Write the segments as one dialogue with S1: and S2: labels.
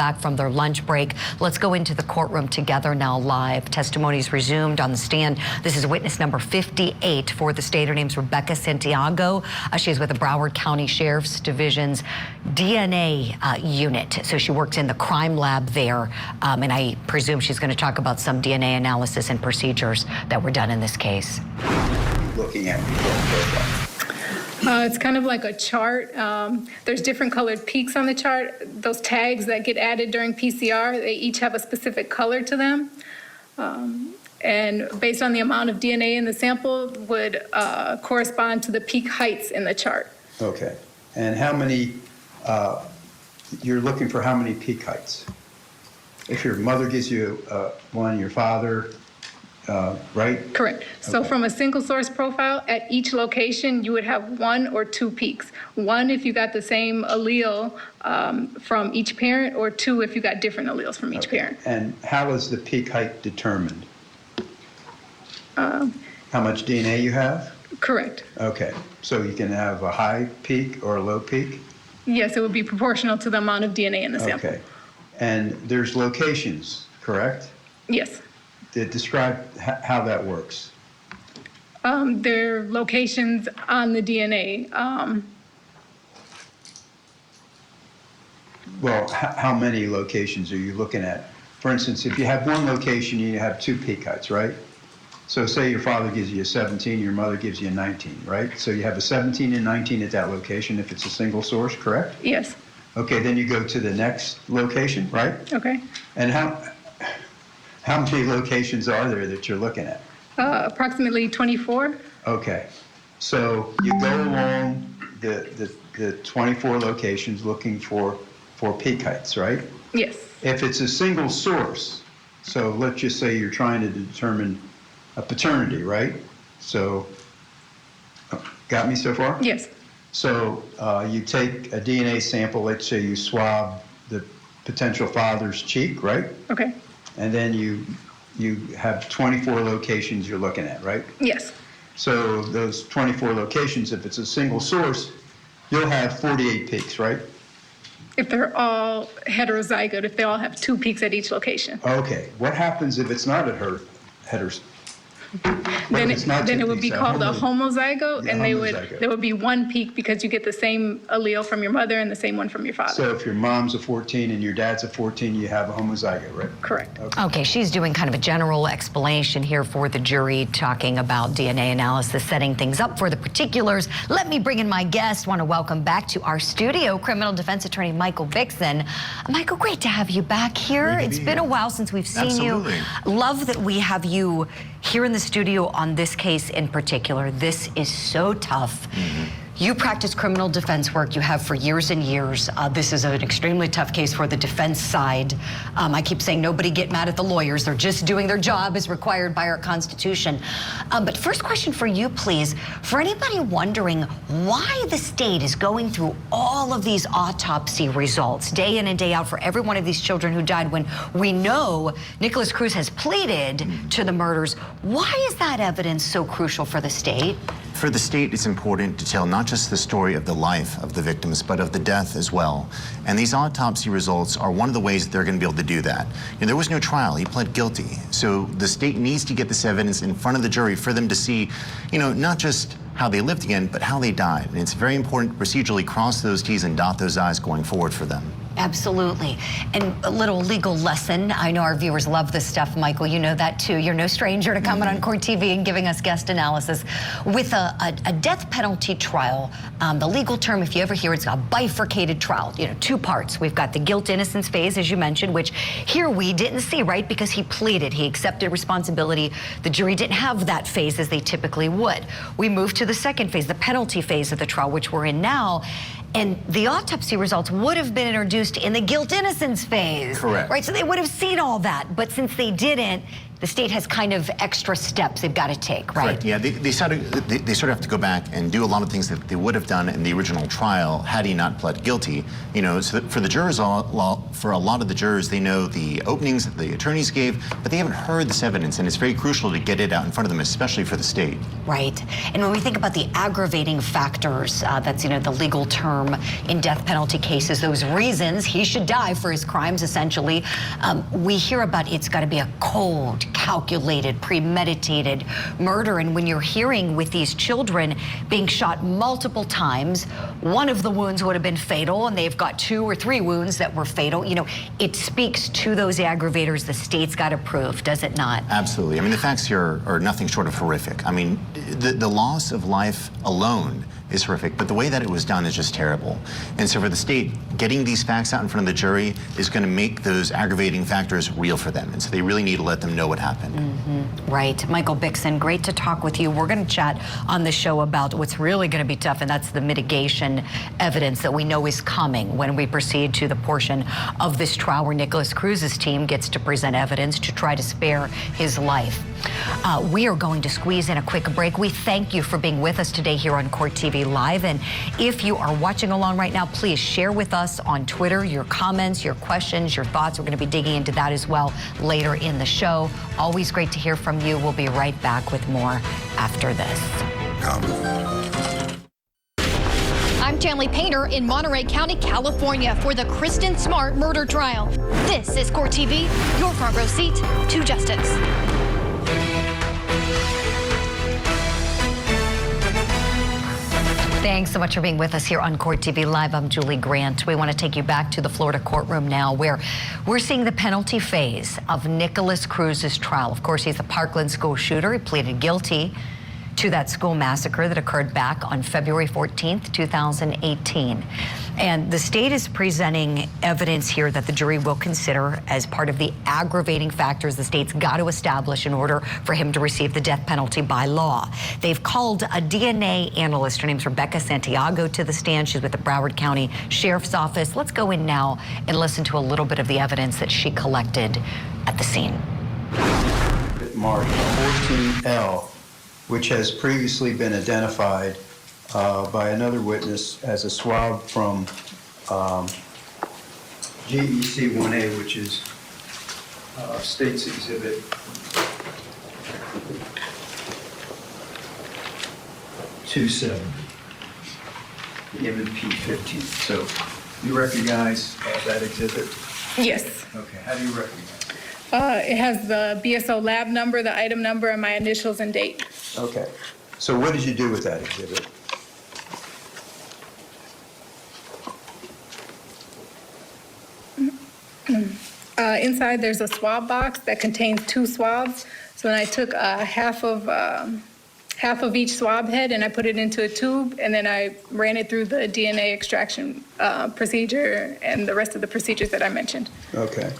S1: back from their lunch break. Let's go into the courtroom together now live. Testimony's resumed on the stand. This is witness number 58 for the state. Her name's Rebecca Santiago. She's with the Broward County Sheriff's Division's DNA unit. So she works in the crime lab there, and I presume she's going to talk about some DNA analysis and procedures that were done in this case.
S2: Looking at
S3: it's kind of like a chart. There's different colored peaks on the chart. Those tags that get added during PCR, they each have a specific color to them. And based on the amount of DNA in the sample would correspond to the peak heights in the chart.
S2: Okay. And how many, you're looking for how many peak heights? If your mother gives you one, your father, right?
S3: Correct. So
S2: Okay.
S3: from a single source profile, at each location, you would have 1 or 2 peaks. 1 if you got the same allele from each parent, or 2 if you got different alleles from each parent.
S2: And how is the peak height determined? How much DNA you have?
S3: Correct.
S2: Okay. So you can have a high peak or a low peak?
S3: Yes, it would be proportional to the amount of DNA in the sample.
S2: Okay. And there's locations, correct?
S3: Yes.
S2: Describe how that works.
S3: There are locations on the DNA.
S2: Well, how many locations are you looking at? For instance, if you have one location, you have 2 peak heights, right? So say your father gives you a 17, your mother gives you a 19, right? So you have a 17 and 19 at that location if it's a single source, correct?
S3: Yes.
S2: Okay, then you go to the next location, right?
S3: Okay.
S2: And how many locations are there that you're looking at?
S3: Approximately 24.
S2: Okay, so you go along the 24 locations looking for peak heights, right?
S3: Yes.
S2: If it's a single source, so let's just say you're trying to determine a paternity, right? So, got me so far?
S3: Yes.
S2: So you take a DNA sample, let's say you swab the potential father's cheek, right?
S3: Okay.
S2: And then you have 24 locations you're looking at, right?
S3: Yes.
S2: So those 24 locations, if it's a single source, you'll have 48 peaks, right?
S3: If they're all heterozygote, if they all have 2 peaks at each location.
S2: Okay. What happens if it's not a heterozygote?
S3: Then it would be called a homozygote,
S2: Yeah,
S3: and
S2: homozygote.
S3: there would be 1 peak because you get the same allele from your mother and the same one from your father.
S2: So if your mom's a 14 and your dad's a 14, you have a homozygote, right?
S3: Correct.
S1: Okay, she's doing kind of a general explanation here for the jury, talking about DNA analysis, setting things up for the particulars. Let me bring in my guest. Want to welcome back to our studio criminal defense attorney Michael Vixen. Michael, great to have you back here. It's been a while since we've seen
S4: Absolutely.
S1: you. Love that we have you here in the studio on this case in particular. This is so tough. You practice criminal defense work. You have for years and years. This is an extremely tough case for the defense side. I keep saying nobody get mad at the lawyers. They're just doing their job as required by our Constitution. But first question for you, please. For anybody wondering why the state is going through all of these autopsy results day in and day out for every one of these children who died, when we know Nikolas Cruz has pleaded to the murders, why is that evidence so crucial for the state?
S4: For the state, it's important to tell not just the story of the life of the victims, but of the death as well. And these autopsy results are one of the ways that they're going to be able to do that. There was no trial. He pled guilty. So the state needs to get this evidence in front of the jury for them to see, not just how they lived again, but how they died. And it's very important to procedurally cross those T's and dot those I's going forward for them.
S1: Absolutely. And a little legal lesson. I know our viewers love this stuff, Michael. You know that too. You're no stranger to coming on Court TV and giving us guest analysis. With a death penalty trial, the legal term, if you ever hear it, it's a bifurcated trial. 2 parts. We've got the guilt-innocence phase, as you mentioned, which here we didn't see, right? Because he pleaded. He accepted responsibility. The jury didn't have that phase as they typically would. We moved to the second phase, the penalty phase of the trial, which we're in now. And the autopsy results would have been introduced in the guilt-innocence phase.
S4: Correct.
S1: Right, so they would have seen all that. But since they didn't, the state has kind of extra steps they've got to take, right?
S4: Correct. Yeah, they sort of have to go back and do a lot of things that they would have done in the original trial had he not pled guilty. You know, so that for the jurors, for a lot of the jurors, they know the openings that the attorneys gave, but they haven't heard this evidence, and it's very crucial to get it out in front of them, especially for the state.
S1: Right. And when we think about the aggravating factors, that's, the legal term in death penalty cases, those reasons he should die for his crimes, essentially, we hear about it's got to be a cold, calculated, premeditated murder. And when you're hearing with these children being shot multiple times, one of the wounds would have been fatal, and they've got 2 or 3 wounds that were fatal. It speaks to those aggravators the state's got to prove, does it not?
S4: Absolutely. I mean, the facts here are nothing short of horrific. I mean, the loss of life alone is horrific, but the way that it was done is just terrible. And so for the state, getting these facts out in front of the jury is going to make those aggravating factors real for them. And so they really need to let them know what happened.
S1: Right. Michael Bixson, great to talk with you. We're going to chat on the show about what's really going to be tough, and that's the mitigation evidence that we know is coming when we proceed to the portion of this trial where Nikolas Cruz's team gets to present evidence to try to spare his life. We are going to squeeze in a quick break. We thank you for being with us today here on Court TV Live. And if you are watching along right now, please share with us on Twitter your comments, your questions, your thoughts. We're going to be digging into that as well later in the show. Always great to hear from you. We'll be right back with more after this.
S5: I'm Stanley Painter in Monterey County, California for the Kristen Smart murder trial. This is Court TV, your front row seat to justice.
S1: Thanks so much for being with us here on Court TV Live. I'm Julie Grant. We want to take you back to the Florida courtroom now, where we're seeing the penalty phase of Nikolas Cruz's trial. Of course, he's the Parkland school shooter. He pleaded guilty to that school massacre that occurred back on February 14th, 2018. And the state is presenting evidence here that the jury will consider as part of the aggravating factors the state's got to establish in order for him to receive the death penalty by law. They've called a DNA analyst. Her name's Rebecca Santiago to the stand. She's with the Broward County Sheriff's Office. Let's go in now and listen to a little bit of the evidence that she collected at the scene.
S2: Mark 14L, which has previously been identified by another witness as a swab from GEC 1A, which is State's Exhibit 27, given P15. So you recognize that exhibit?
S3: Yes.
S2: Okay, how do you recognize it?
S3: It has the BSO lab number, the item number, and my initials and date.
S2: Okay. So what did you do with that exhibit?
S3: Inside, there's a swab box that contains 2 swabs. So then I took half of each swab head and I put it into a tube, and then I ran it through the DNA extraction procedure and the rest of the procedures that I mentioned.
S2: Okay.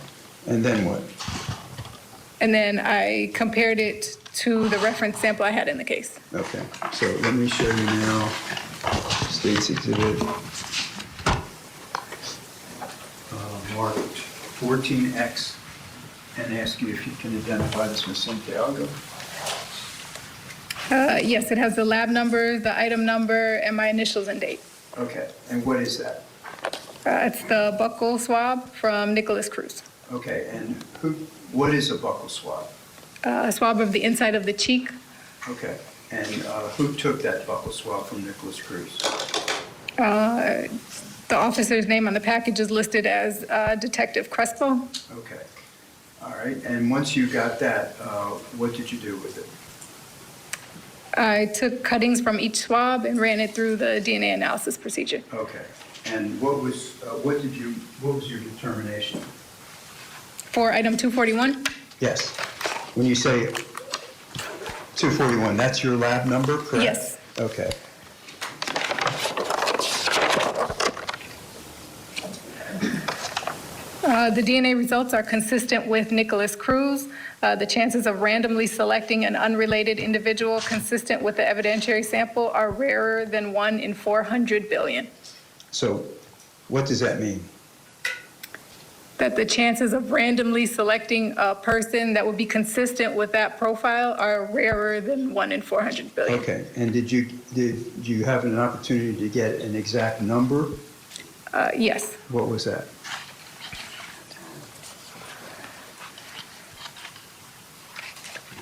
S2: And then what?
S3: And then I compared it to the reference sample I had in the case.
S2: Okay. So let me show you now State's Exhibit marked 14X and ask you if you can identify this with Santiago.
S3: Yes, it has the lab number, the item number, and my initials and date.
S2: Okay. And what is that?
S3: It's the buccal swab from Nikolas Cruz.
S2: Okay. And what is a buccal swab?
S3: A swab of the inside of the cheek.
S2: Okay. And who took that buccal swab from Nikolas Cruz?
S3: The officer's name on the package is listed as Detective Crespo.
S2: Okay. All right. And once you got that, what did you do with it?
S3: I took cuttings from each swab and ran it through the DNA analysis procedure.
S2: Okay. And what was your determination?
S3: For item 241?
S2: Yes. When you say 241, that's your lab number, correct?
S3: Yes.
S2: Okay.
S3: The DNA results are consistent with Nikolas Cruz. The chances of randomly selecting an unrelated individual consistent with the evidentiary sample are rarer than 1 in 400 billion.
S2: So what does that mean?
S3: That the chances of randomly selecting a person that would be consistent with that profile are rarer than 1 in 400 billion.
S2: Okay, and did you have an opportunity to get an exact number?
S3: Yes.
S2: What was that?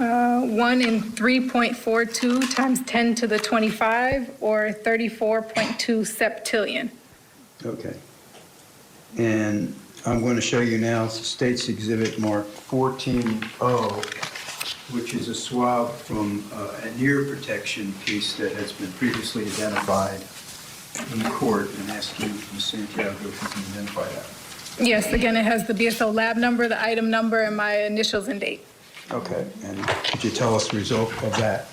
S3: Uh, 1 in 3.42 times 10 to the 25, or 34.2 septillion.
S2: Okay. And I'm going to show you now State's Exhibit Mark 14O, which is a swab from an ear protection piece that has been previously identified in court, and ask you, Ms. Santiago, if you can identify that.
S3: Yes, again, it has the BSO lab number, the item number, and my initials and date.
S2: Okay, and could you tell us the result of that?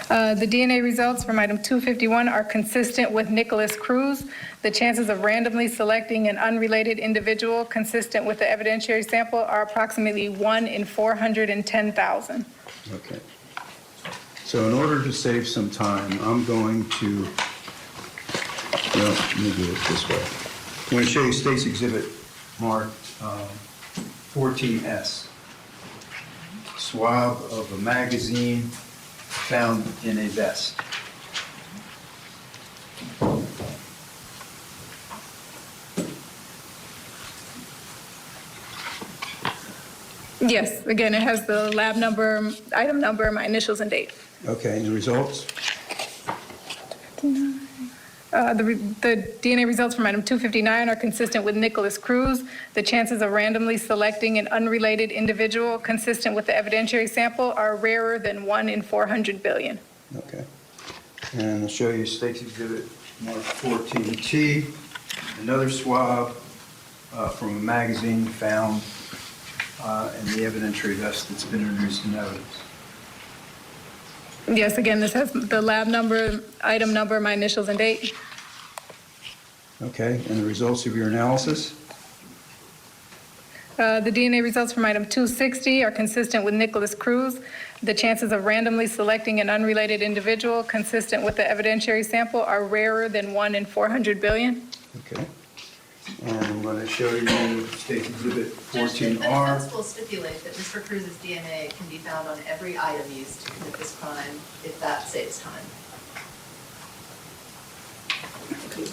S3: The DNA results from item 251 are consistent with Nikolas Cruz. The chances of randomly selecting an unrelated individual consistent with the evidentiary sample are approximately 1 in 410,000.
S2: Okay. So in order to save some time, I'm going to, well, let me do it this way. I'm going to show you State's Exhibit Mark 14S. Swab of a magazine found in a vest.
S3: Yes, again, it has the lab number, item number, my initials and date.
S2: Okay, and the results?
S3: The DNA results from item 259 are consistent with Nikolas Cruz. The chances of randomly selecting an unrelated individual consistent with the evidentiary sample are rarer than 1 in 400 billion.
S2: Okay. And I'll show you State's Exhibit Mark 14T, another swab from a magazine found in the evidentiary vest that's been introduced in evidence.
S3: Yes, again, this has the lab number, item number, my initials and date.
S2: Okay, and the results of your analysis?
S3: The DNA results from item 260 are consistent with Nikolas Cruz. The chances of randomly selecting an unrelated individual consistent with the evidentiary sample are rarer than 1 in 400 billion.
S2: Okay. And I'm going to show you State Exhibit
S6: Judge, the
S2: 14R.
S6: defense will stipulate that Mr. Cruz's DNA can be found on every item used to commit this crime, if that saves time.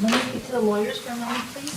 S7: Let me speak to the lawyers for a moment, please.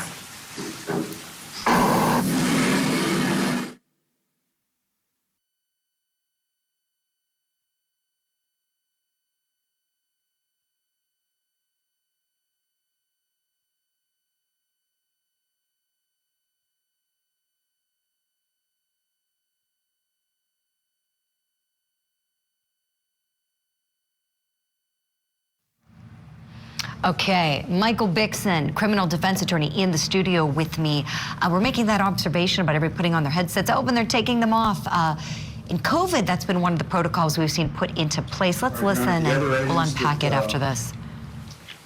S1: Okay, Michael Bixson, criminal defense attorney, in the studio with me. We're making that observation about everybody putting on their headsets. Oh, and they're taking them off. In COVID, that's been one of the protocols we've seen put into place. Let's listen and we'll unpack it after this.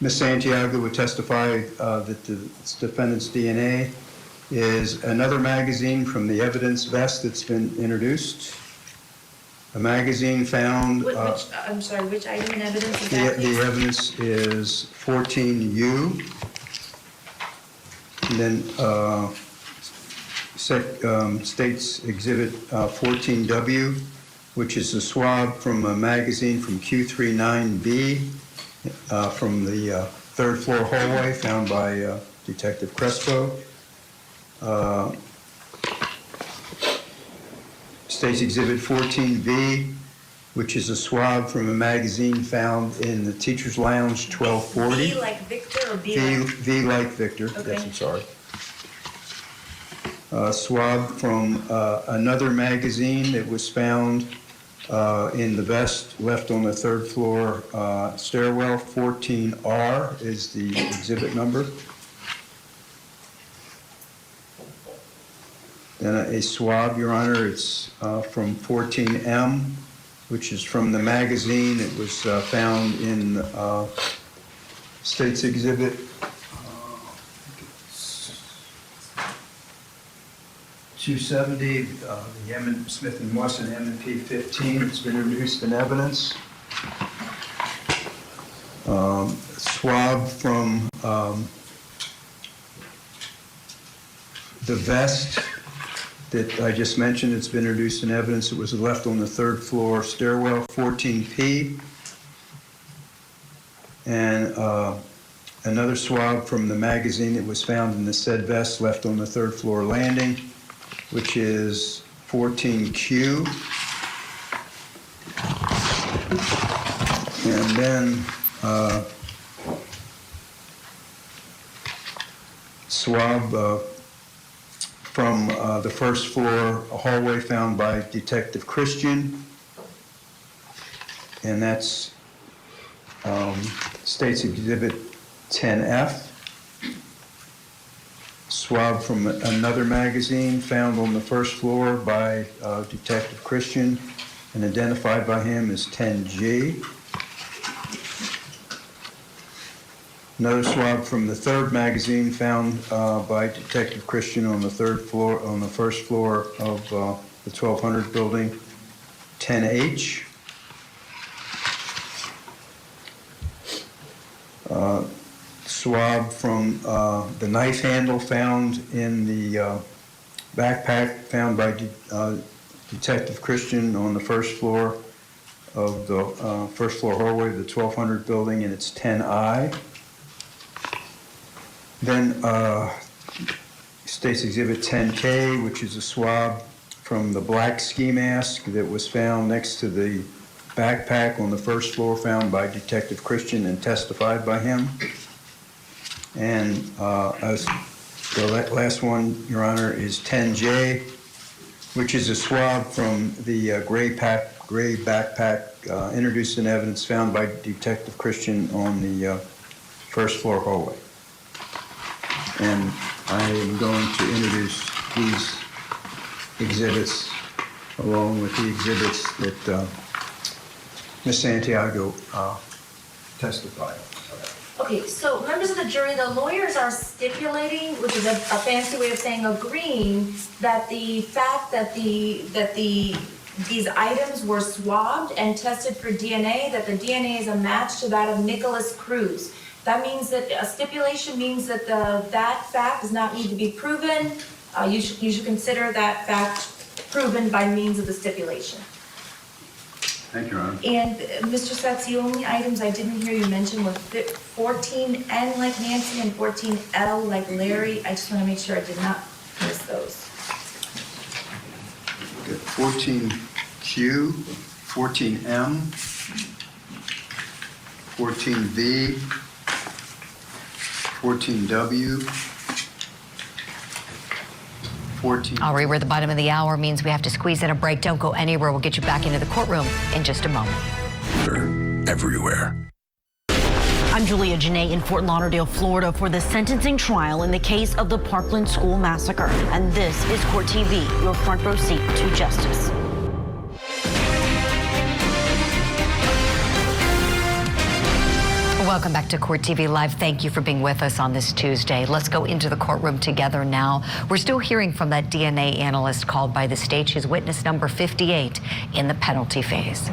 S2: Ms. Santiago would testify that the defendant's DNA is another magazine from the evidence vest that's been introduced. A magazine found...
S7: I'm sorry, which item in evidence is that?
S2: The evidence is 14U. And then State's Exhibit 14W, which is a swab from a magazine from Q39B from the third floor hallway found by Detective Crespo. State's Exhibit 14V, which is a swab from a magazine found in the Teacher's Lounge 1240.
S7: V like Victor or B like?
S2: V like Victor,
S7: Okay.
S2: yes, I'm sorry. Swab from another magazine that was found in the vest left on the third floor stairwell. 14R is the exhibit number. Then a swab, Your Honor, it's from 14M, which is from the magazine. It was found in State's Exhibit 270, the Smith & Wesson M&P 15. It's been introduced in evidence. Swab from The vest that I just mentioned, it's been introduced in evidence. It was left on the third floor stairwell, 14P. And another swab from the magazine that was found in the said vest left on the third floor landing, which is 14Q. And then swab from the first floor hallway found by Detective Christian, and that's State's Exhibit 10F. Swab from another magazine found on the first floor by Detective Christian and identified by him as 10G. Another swab from the third magazine found by Detective Christian on the third floor, on the first floor of the 1200 building, 10H. Swab from the knife handle found in the backpack found by Detective Christian on the first floor of the first floor hallway of the 1200 building, and it's 10I. Then State's Exhibit 10K, which is a swab from the black ski mask that was found next to the backpack on the first floor found by Detective Christian and testified by him. And as the last one, Your Honor, is 10J, which is a swab from the gray backpack introduced in evidence found by Detective Christian on the first floor hallway. And I am going to introduce these exhibits along with the exhibits that Ms. Santiago testified.
S7: Okay, so members of the jury, the lawyers are stipulating, which is a fancy way of saying agreeing, that the fact that these items were swabbed and tested for DNA, that the DNA is a match to that of Nikolas Cruz. That means that a stipulation means that that fact does not need to be proven. You should consider that fact proven by means of the stipulation.
S2: Thank you, Your Honor.
S7: And Mr. Sets, the only items I didn't hear you mention were 14N like Nancy and 14L like Larry. I just want to make sure I did not miss those.
S2: Good. 14Q, 14M, 14V, 14W, 14.
S1: All right, we're at the bottom of the hour, means we have to squeeze in a break. Don't go anywhere. We'll get you back into the courtroom in just a moment.
S8: Everywhere.
S9: I'm Julia Janae in Fort Lauderdale, Florida for the sentencing trial in the case of the Parkland School Massacre. And this is Court TV, your front row seat to justice.
S1: Welcome back to Court TV Live. Thank you for being with us on this Tuesday. Let's go into the courtroom together now. We're still hearing from that DNA analyst called by the state. She's witness number 58 in the penalty phase.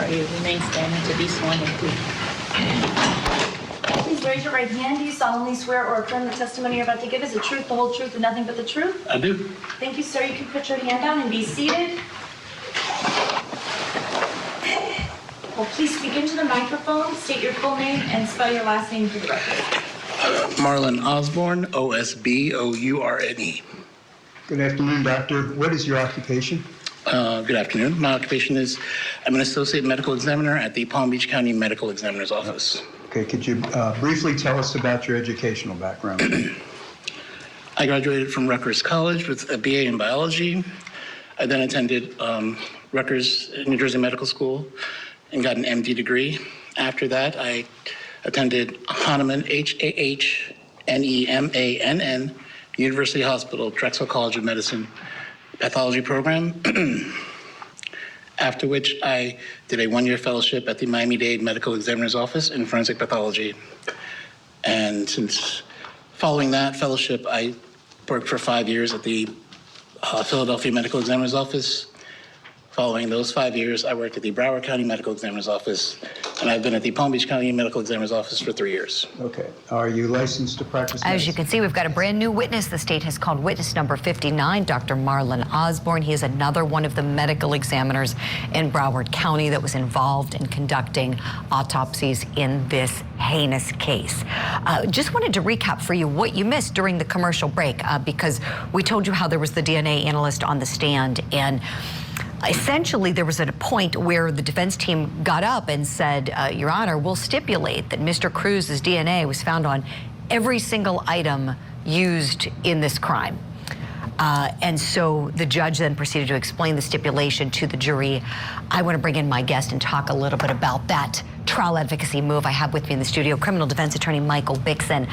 S10: You remain standing to be sworn in.
S7: Please raise your right hand. Do you solemnly swear or affirm the testimony you're about to give is the truth, the whole truth, and nothing but the truth?
S10: I do.
S7: Thank you, sir. You can put your hand down and be seated. Well, please speak into the microphone, state your full name, and spell your last name for the record.
S10: Marlon Osborne, Osbourne.
S2: Good afternoon, doctor. What is your occupation?
S10: Good afternoon. My occupation is I'm an associate medical examiner at the Palm Beach County Medical Examiner's Office.
S2: Okay, could you briefly tell us about your educational background?
S10: I graduated from Rutgers College with a BA in biology. I then attended Rutgers New Jersey Medical School and got an MD degree. After that, I attended Hahnemann, H-A-H-N-E-M-A-N-N, University Hospital, Drexel College of Medicine, pathology program. After which I did a one-year fellowship at the Miami-Dade Medical Examiner's Office in forensic pathology. And since following that fellowship, I worked for 5 years at the Philadelphia Medical Examiner's Office. Following those 5 years, I worked at the Broward County Medical Examiner's Office, and I've been at the Palm Beach County Medical Examiner's Office for 3 years.
S2: Okay. Are you licensed to practice medicine?
S1: As you can see, we've got a brand new witness. The state has called witness number 59, Dr. Marlon Osborne. He is another one of the medical examiners in Broward County that was involved in conducting autopsies in this heinous case. Just wanted to recap for you what you missed during the commercial break, because we told you how there was the DNA analyst on the stand, and essentially, there was at a point where the defense team got up and said, Your Honor, we'll stipulate that Mr. Cruz's DNA was found on every single item used in this crime. And so the judge then proceeded to explain the stipulation to the jury. I want to bring in my guest and talk a little bit about that trial advocacy move. I have with me in the studio criminal defense attorney Michael Bixson.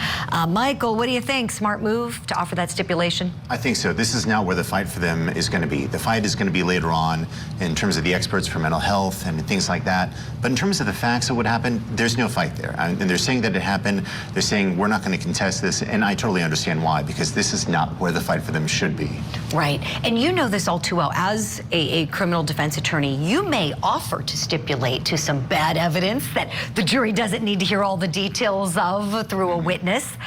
S1: Michael, what do you think? Smart move to offer that stipulation?
S4: I think so. This is now where the fight for them is going to be. The fight is going to be later on in terms of the experts for mental health and things like that. But in terms of the facts of what happened, there's no fight there. And they're saying that it happened. They're saying we're not going to contest this. And I totally understand why, because this is not where the fight for them should be.
S1: Right. And you know this all too well. As a criminal defense attorney, you may offer to stipulate to some bad evidence that the jury doesn't need to hear all the details of through a witness.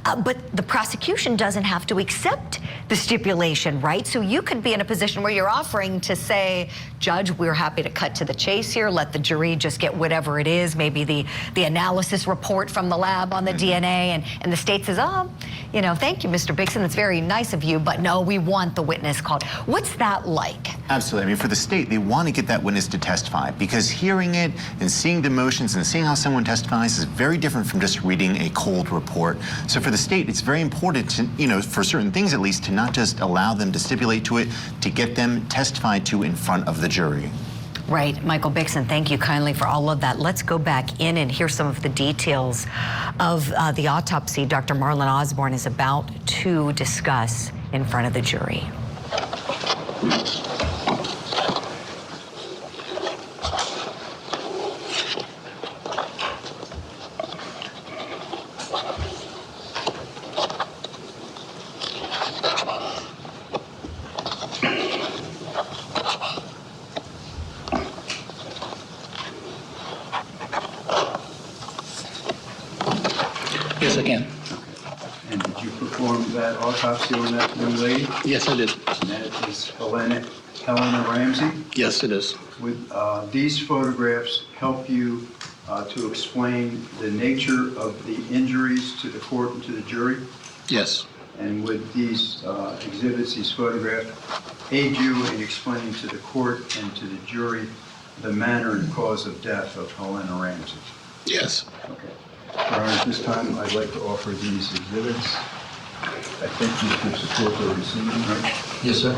S1: But the prosecution doesn't have to accept the stipulation, right? So you could be in a position where you're offering to say, Judge, we're happy to cut to the chase here, let the jury just get whatever it is, maybe the analysis report from the lab on the DNA, and the state says, oh, you know, thank you, Mr. Bixson, that's very nice of you, but no, we want the witness called. What's that like?
S4: Absolutely. I mean, for the state, they want to get that witness to testify, because hearing it and seeing the emotions and seeing how someone testifies is very different from just reading a cold report. So for the state, it's very important to, you know, for certain things at least, to not just allow them to stipulate to it, to get them testified to in front of the jury.
S1: Right. Michael Bixson, thank you kindly for all of that. Let's go back in and hear some of the details of the autopsy Dr. Marlon Osborne is about to discuss in front of the jury.
S10: Yes, I can.
S2: And did you perform that autopsy on that young lady?
S10: Yes, I did.
S2: And that is Helena Ramsey?
S10: Yes, it is.
S2: Would these photographs help you to explain the nature of the injuries to the court and to the jury?
S10: Yes.
S2: And would these exhibits, these photographs, aid you in explaining to the court and to the jury the manner and cause of death of Helena Ramsey?
S10: Yes.
S2: Okay. Your Honor, at this time, I'd like to offer these exhibits. I think you can support the receiving, right? Yes, sir.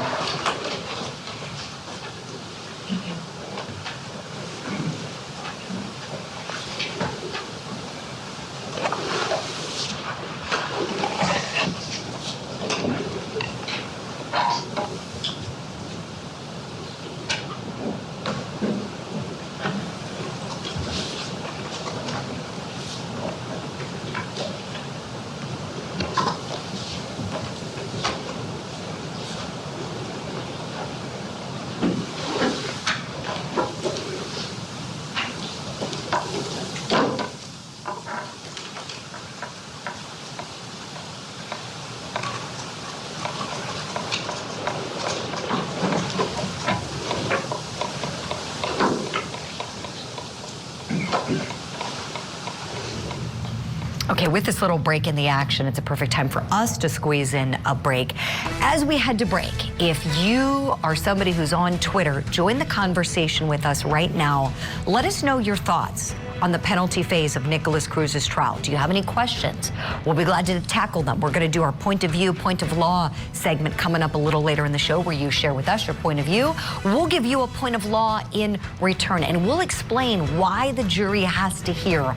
S1: Okay, with this little break in the action, it's a perfect time for us to squeeze in a break. As we head to break, if you are somebody who's on Twitter, join the conversation with us right now. Let us know your thoughts on the penalty phase of Nikolas Cruz's trial. Do you have any questions? We'll be glad to tackle them. We're going to do our point of view, point of law segment coming up a little later in the show where you share with us your point of view. We'll give you a point of law in return, and we'll explain why the jury has to hear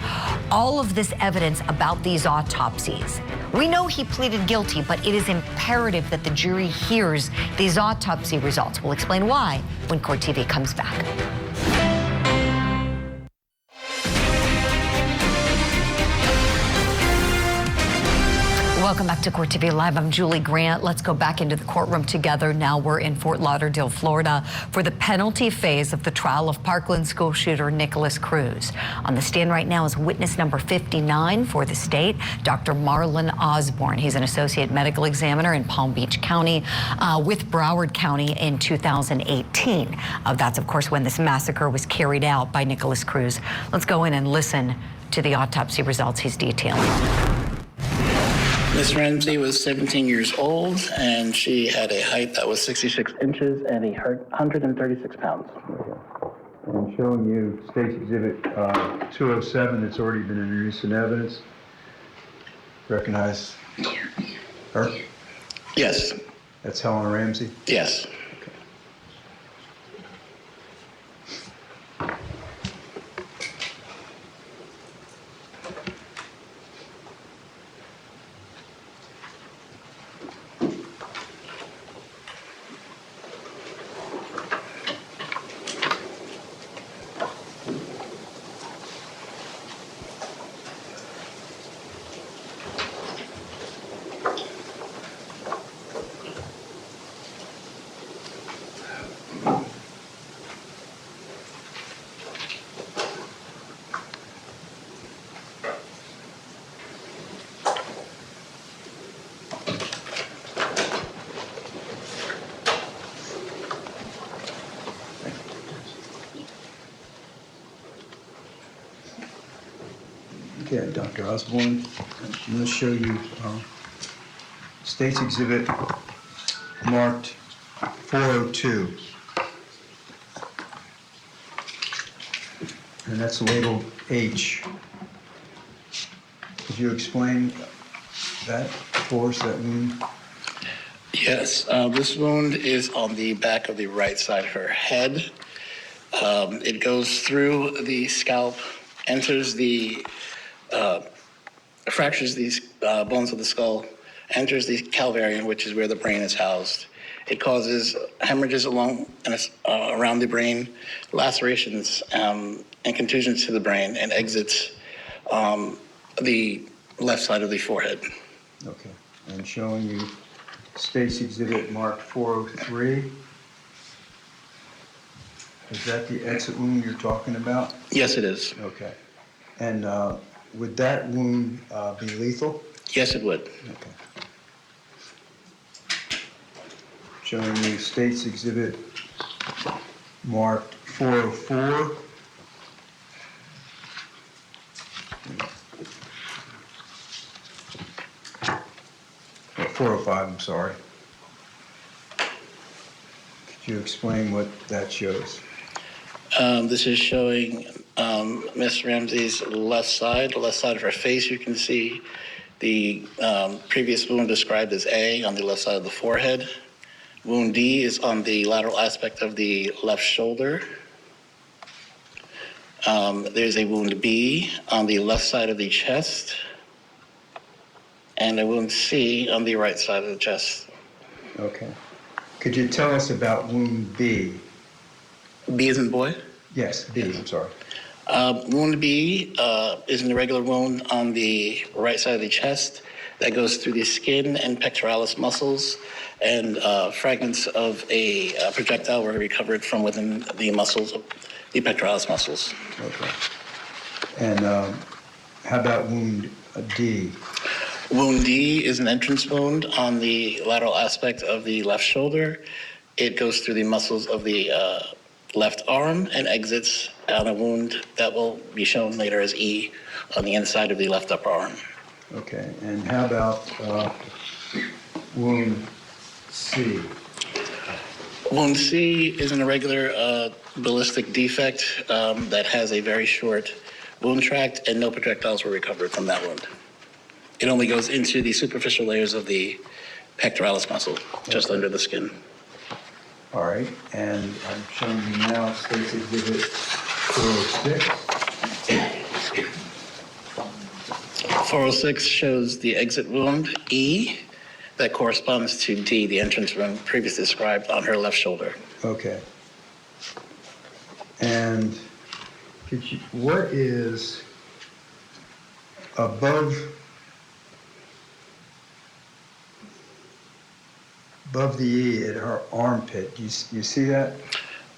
S1: all of this evidence about these autopsies. We know he pleaded guilty, but it is imperative that the jury hears these autopsy results. We'll explain why when Court TV comes back. Welcome back to Court TV Live. I'm Julie Grant. Let's go back into the courtroom together. Now we're in Fort Lauderdale, Florida, for the penalty phase of the trial of Parkland school shooter Nikolas Cruz. On the stand right now is witness number 59 for the state, Dr. Marlon Osborne. He's an associate medical examiner in Palm Beach County with Broward County in 2018. That's, of course, when this massacre was carried out by Nikolas Cruz. Let's go in and listen to the autopsy results he's detailing.
S10: Miss Ramsey was 17 years old, and she had a height that was 66 inches and 136 pounds.
S2: I'm showing you State's Exhibit 207 that's already been introduced in evidence. Recognize her?
S10: Yes.
S2: That's Helen Ramsey?
S10: Yes.
S2: Okay, Dr. Osborne, I'm going to show you State's Exhibit marked 402. And that's labeled H. Could you explain that for us, that wound?
S10: Yes, this wound is on the back of the right side of her head. It goes through the scalp, enters the fractures these bones of the skull, enters the calvarium, which is where the brain is housed. It causes hemorrhages along and around the brain, lacerations and contusions to the brain, and exits the left side of the forehead.
S2: Okay, I'm showing you State's Exhibit marked 403. Is that the exit wound you're talking about?
S10: Yes, it is.
S2: Okay. And would that wound be lethal?
S10: Yes, it would.
S2: Okay. Showing you State's Exhibit marked 404. 405, I'm sorry. Could you explain what that shows?
S10: This is showing Miss Ramsey's left side, the left side of her face. You can see the previous wound described as A on the left side of the forehead. Wound D is on the lateral aspect of the left shoulder. There's a wound B on the left side of the chest, and a wound C on the right side of the chest.
S2: Okay. Could you tell us about wound B?
S10: B as in boy?
S2: Yes, B, I'm sorry.
S10: Wound B is an irregular wound on the right side of the chest that goes through the skin and pectoralis muscles, and fragments of a projectile were recovered from within the muscles, the pectoralis muscles.
S2: Okay. And how about wound D?
S10: Wound D is an entrance wound on the lateral aspect of the left shoulder. It goes through the muscles of the left arm and exits on a wound that will be shown later as E on the inside of the left upper arm.
S2: Okay, and how about wound C?
S10: Wound C is an irregular ballistic defect that has a very short wound tract, and no projectiles were recovered from that wound. It only goes into the superficial layers of the pectoralis muscle, just under the skin.
S2: All right, and I'm showing you now State's Exhibit 406.
S10: 406 shows the exit wound, E, that corresponds to D, the entrance wound previously described on her left shoulder.
S2: Okay. And what is above the E at her armpit? You see that?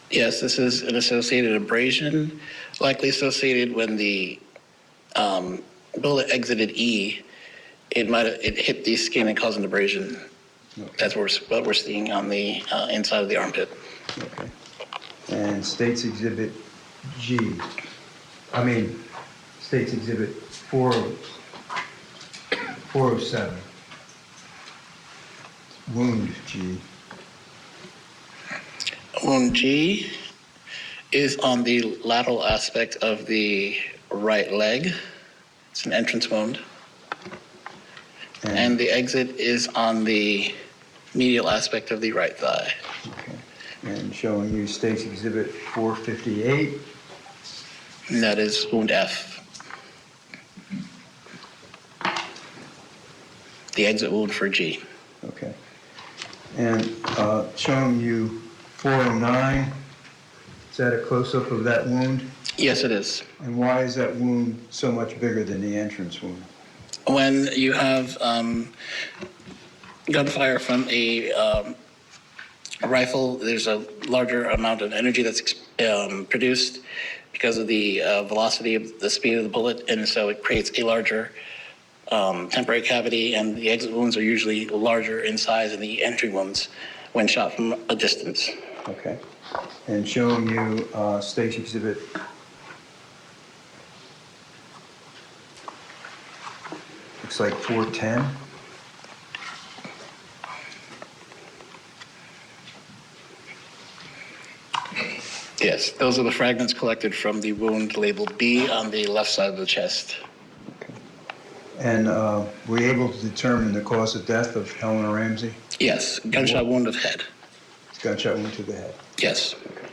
S10: Yes, this is an associated abrasion, likely associated when the bullet exited E. It hit the skin and caused an abrasion.
S2: Okay.
S10: That's what we're seeing on the inside of the armpit.
S2: Okay. And State's Exhibit State's Exhibit 407. Wound G.
S10: Wound G is on the lateral aspect of the right leg. It's an entrance wound. And the exit is on the medial aspect of the right thigh.
S2: Okay. And showing you State's Exhibit 458.
S10: And that is wound F. The exit wound for G.
S2: Okay. And showing you 409. Is that a close-up of that wound?
S10: Yes, it is.
S2: And why is that wound so much bigger than the entrance wound?
S10: When you have gunfire from a rifle, there's a larger amount of energy that's produced because of the velocity of the speed of the bullet, and so it creates a larger temporary cavity, and the exit wounds are usually larger in size than the entry wounds when shot from a distance.
S2: Okay. And showing you State's Exhibit looks like 410.
S10: Yes, those are the fragments collected from the wound labeled B on the left side of the chest.
S2: Okay. And were you able to determine the cause of death of Helena Ramsey?
S10: Yes, gunshot wound of head.
S2: Gunshot wound to the head.
S10: Yes.
S2: Okay.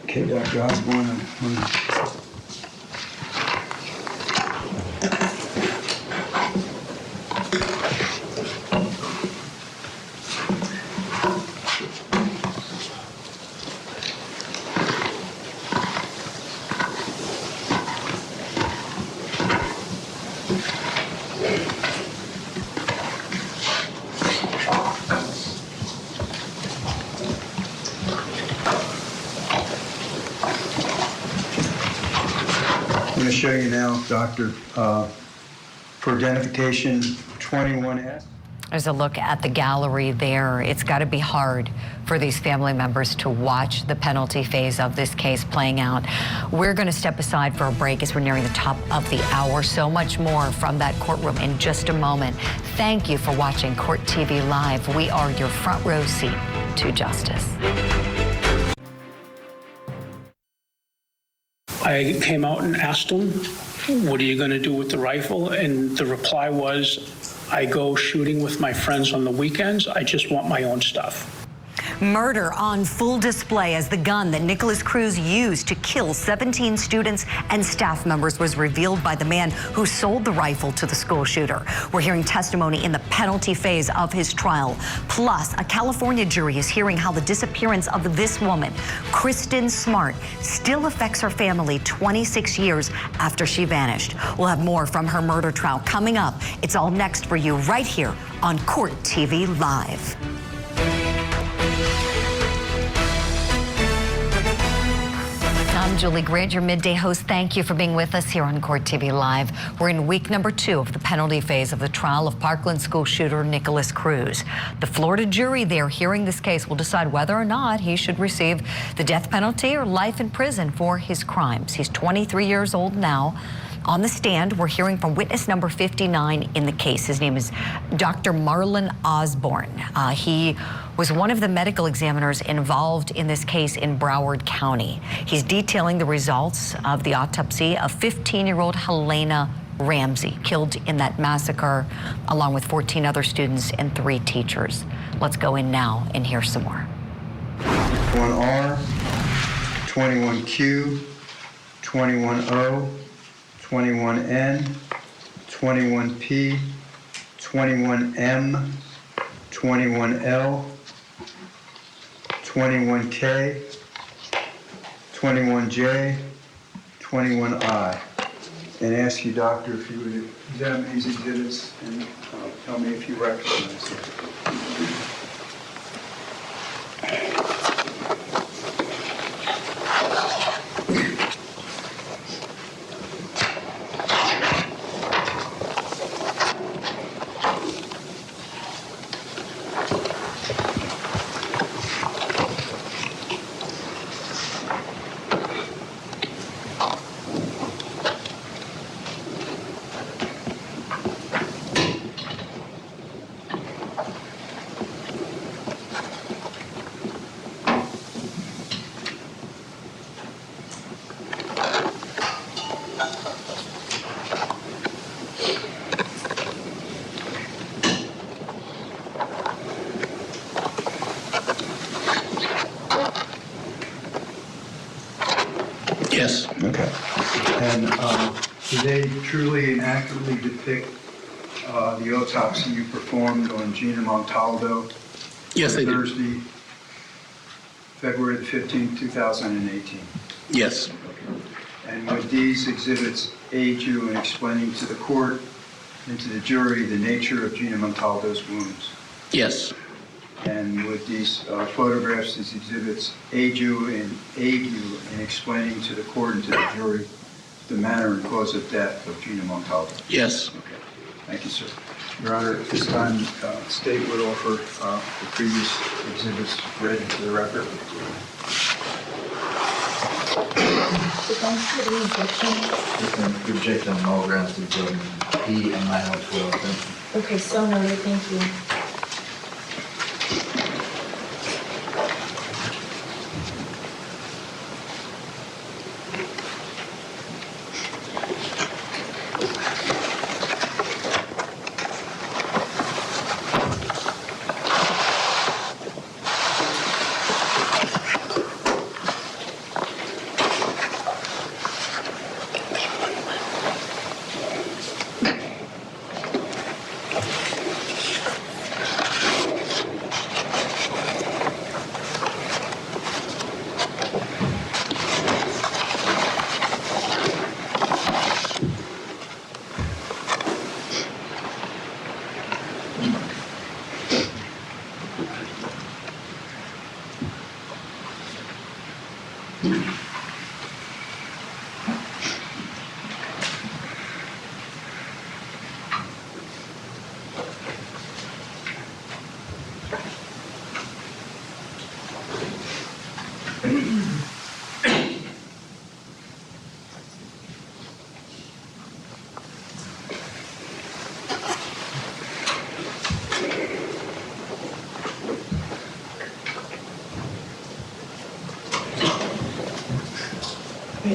S2: Okay, Dr. Osborne. I'm going to show you now, Doctor, for identification 21S.
S1: There's a look at the gallery there. It's got to be hard for these family members to watch the penalty phase of this case playing out. We're going to step aside for a break as we're nearing the top of the hour. So much more from that courtroom in just a moment. Thank you for watching Court TV Live. We are your front row seat to justice.
S11: I came out and asked him, what are you going to do with the rifle? And the reply was, I go shooting with my friends on the weekends. I just want my own stuff.
S1: Murder on full display as the gun that Nikolas Cruz used to kill 17 students and staff members was revealed by the man who sold the rifle to the school shooter. We're hearing testimony in the penalty phase of his trial. Plus, a California jury is hearing how the disappearance of this woman, Kristen Smart, still affects her family 26 years after she vanished. We'll have more from her murder trial coming up. It's all next for you right here on Court TV Live. I'm Julie Grant, your midday host. Thank you for being with us here on Court TV Live. We're in week number 2 of the penalty phase of the trial of Parkland school shooter Nikolas Cruz. The Florida jury there hearing this case will decide whether or not he should receive the death penalty or life in prison for his crimes. He's 23 years old now. On the stand, we're hearing from witness number 59 in the case. His name is Dr. Marlon Osborne. He was one of the medical examiners involved in this case in Broward County. He's detailing the results of the autopsy of 15-year-old Helena Ramsey, killed in that massacre, along with 14 other students and 3 teachers. Let's go in now and hear some more.
S2: 21R, 21Q, 21O, 21N, 21P, 21M, 21L, 21K, 21J, 21I. And ask you, doctor, if you would examine these exhibits and tell me if you recognize them.
S10: Yes.
S2: Okay. And do they truly and accurately depict the autopsy you performed on Gina Montaldo?
S10: Yes, they do.
S2: Thursday, February the 15th, 2018.
S10: Yes.
S2: And would these exhibits aid you in explaining to the court and to the jury the nature of Gina Montaldo's wounds?
S10: Yes.
S2: And would these photographs, these exhibits, aid you in explaining to the court and to the jury the manner and cause of death of Gina Montaldo?
S10: Yes.
S2: Okay. Thank you, sir. Your Honor, at this time, the state would offer the previous exhibits read into the record.
S12: We reject on all grounds to building P and 912.
S7: Okay, so noted, thank you.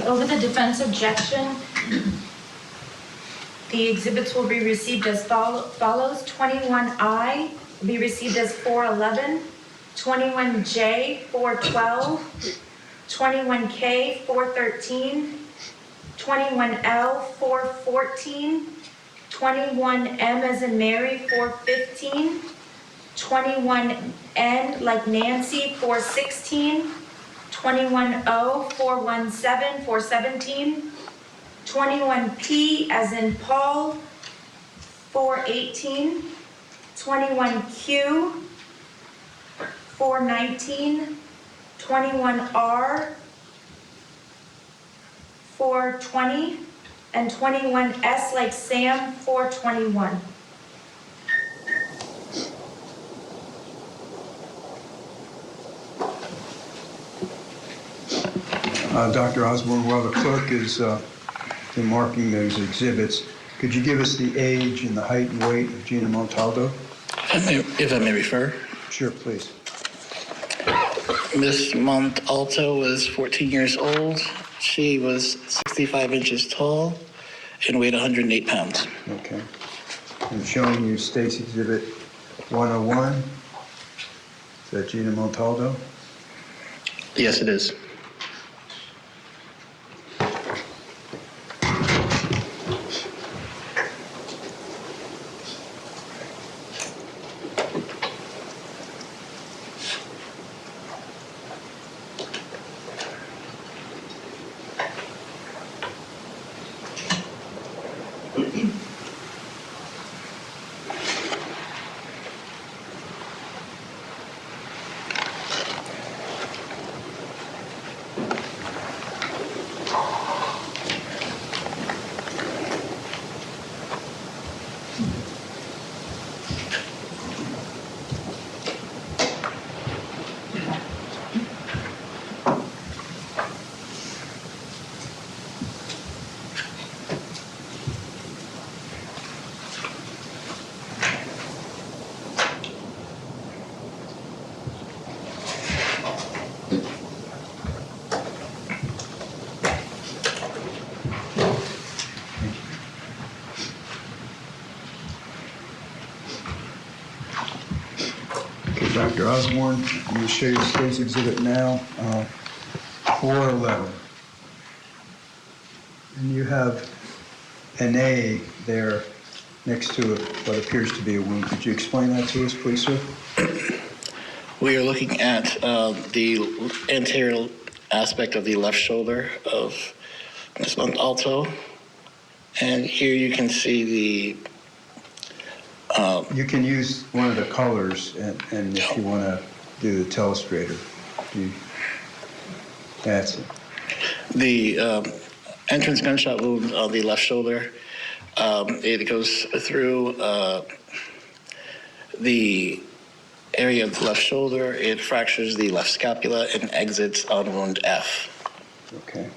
S7: Over the defense objection, the exhibits will be received as follows. 21I will be received as 411, 21J 412, 21K 413, 21L 414, 21M as in Mary 415, 21N like Nancy 416, 21O 417 417, 21P as in Paul 418, 21Q 419, 21R 420, and 21S like Sam 421.
S2: Dr. Osborne, while the clerk is been marking those exhibits, could you give us the age and the height and weight of Gina Montaldo?
S10: If I may refer.
S2: Sure, please.
S10: Miss Montalto was 14 years old. She was 65 inches tall and weighed 108 pounds.
S2: Okay. I'm showing you State's Exhibit 101. Is that Gina Montaldo?
S10: Yes, it is.
S2: Dr. Osborne, I'm going to show you State's Exhibit now, 411. And you have an A there next to what appears to be a wound. Could you explain that to us, please, sir?
S10: We are looking at the anterior aspect of the left shoulder of Ms. Montalto. And here you can see the
S2: you can use one of the colors, and if you want to do the telestrator, that's it.
S10: The entrance gunshot wound on the left shoulder. It goes through the area of the left shoulder. It fractures the left scapula and exits on wound F.
S2: Okay.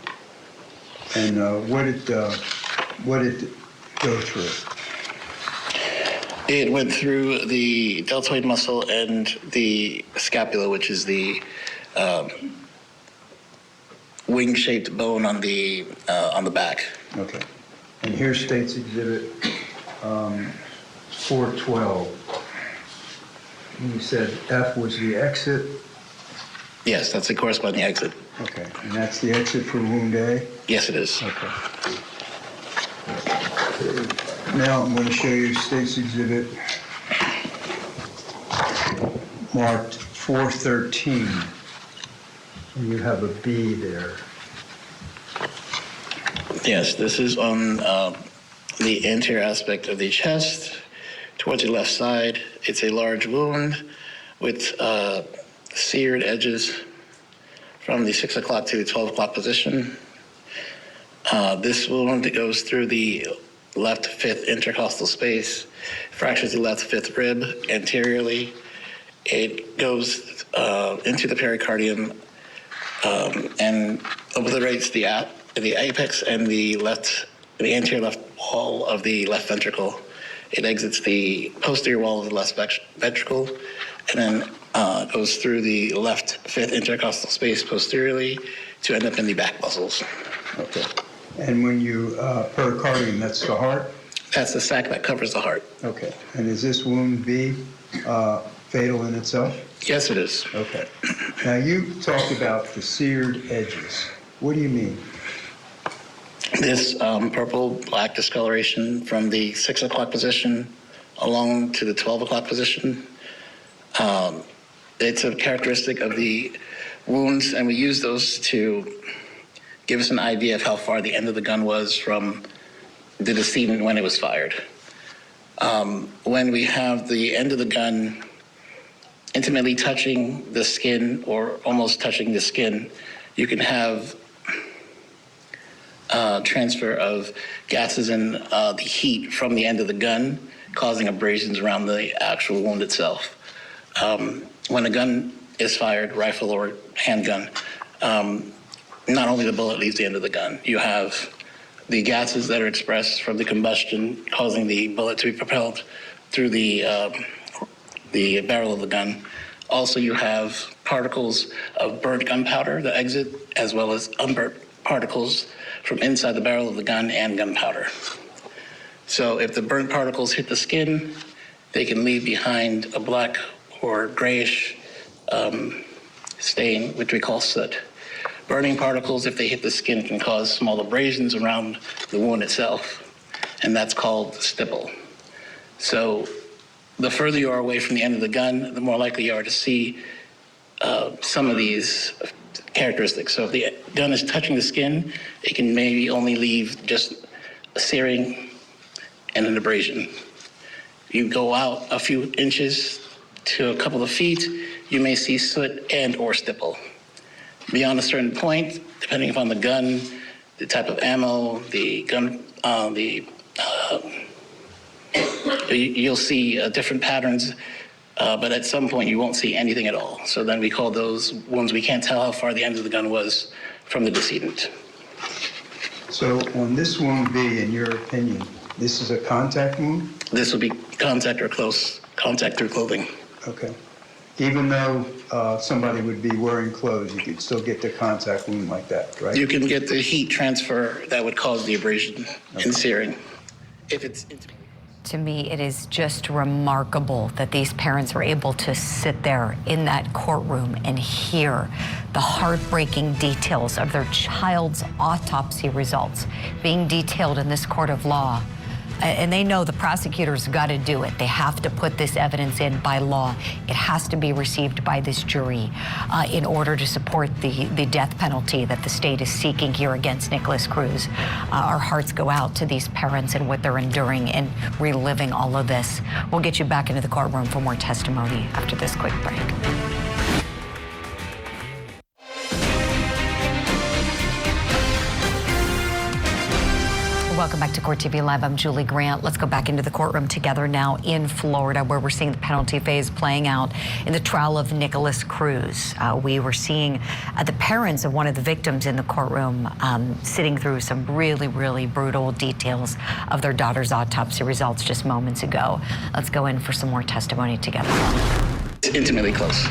S2: And what did it go through?
S10: It went through the deltoid muscle and the scapula, which is the wing-shaped bone on the back.
S2: Okay. And here's State's Exhibit 412. And you said F was the exit?
S10: Yes, that's the corresponding exit.
S2: Okay. And that's the exit for wound A?
S10: Yes, it is.
S2: Okay. Now I'm going to show you State's Exhibit marked 413. And you have a B there.
S10: Yes, this is on the anterior aspect of the chest towards the left side. It's a large wound with seared edges from the 6 o'clock to the 12 o'clock position. This wound goes through the left fifth intercostal space, fractures the left fifth rib anteriorly. It goes into the pericardium and obliterates the apex and the anterior left wall of the left ventricle. It exits the posterior wall of the left ventricle and then goes through the left fifth intercostal space posteriorly to end up in the back muscles.
S2: Okay. And when you, pericardium, that's the heart?
S10: That's the sac that covers the heart.
S2: Okay. And is this wound B fatal in itself?
S10: Yes, it is.
S2: Okay. Now, you talked about the seared edges. What do you mean?
S10: This purple-black discoloration from the 6 o'clock position along to the 12 o'clock position, it's a characteristic of the wounds, and we use those to give us an idea of how far the end of the gun was from the decedent when it was fired. When we have the end of the gun intimately touching the skin or almost touching the skin, you can have transfer of gases and the heat from the end of the gun, causing abrasions around the actual wound itself. When a gun is fired, rifle or handgun, not only the bullet leaves the end of the gun, you have the gases that are expressed from the combustion causing the bullet to be propelled through the barrel of the gun. Also, you have particles of burnt gunpowder that exit, as well as unburnt particles from inside the barrel of the gun and gunpowder. So if the burnt particles hit the skin, they can leave behind a black or grayish stain, which we call soot. Burning particles, if they hit the skin, can cause small abrasions around the wound itself, and that's called stipple. So the further you are away from the end of the gun, the more likely you are to see some of these characteristics. So if the gun is touching the skin, it can maybe only leave just a searing and an abrasion. You go out a few inches to a couple of feet, you may see soot and or stipple. Beyond a certain point, depending upon the gun, the type of ammo, the gun, you'll see different patterns, but at some point you won't see anything at all. So then we call those wounds we can't tell how far the end of the gun was from the decedent.
S2: So on this wound B, in your opinion, this is a contact wound?
S10: This would be contact or close contact through clothing.
S2: Okay. Even though somebody would be wearing clothes, you could still get the contact wound like that, right?
S10: You can get the heat transfer that would cause the abrasion and searing. If it's intimately.
S1: To me, it is just remarkable that these parents were able to sit there in that courtroom and hear the heartbreaking details of their child's autopsy results being detailed in this court of law. And they know the prosecutors got to do it. They have to put this evidence in by law. It has to be received by this jury in order to support the death penalty that the state is seeking here against Nikolas Cruz. Our hearts go out to these parents and what they're enduring and reliving all of this. We'll get you back into the courtroom for more testimony after this quick break. Welcome back to Court TV Live. I'm Julie Grant. Let's go back into the courtroom together now in Florida, where we're seeing the penalty phase playing out in the trial of Nikolas Cruz. We were seeing the parents of one of the victims in the courtroom sitting through some really, really brutal details of their daughter's autopsy results just moments ago. Let's go in for some more testimony together.
S10: It's intimately close.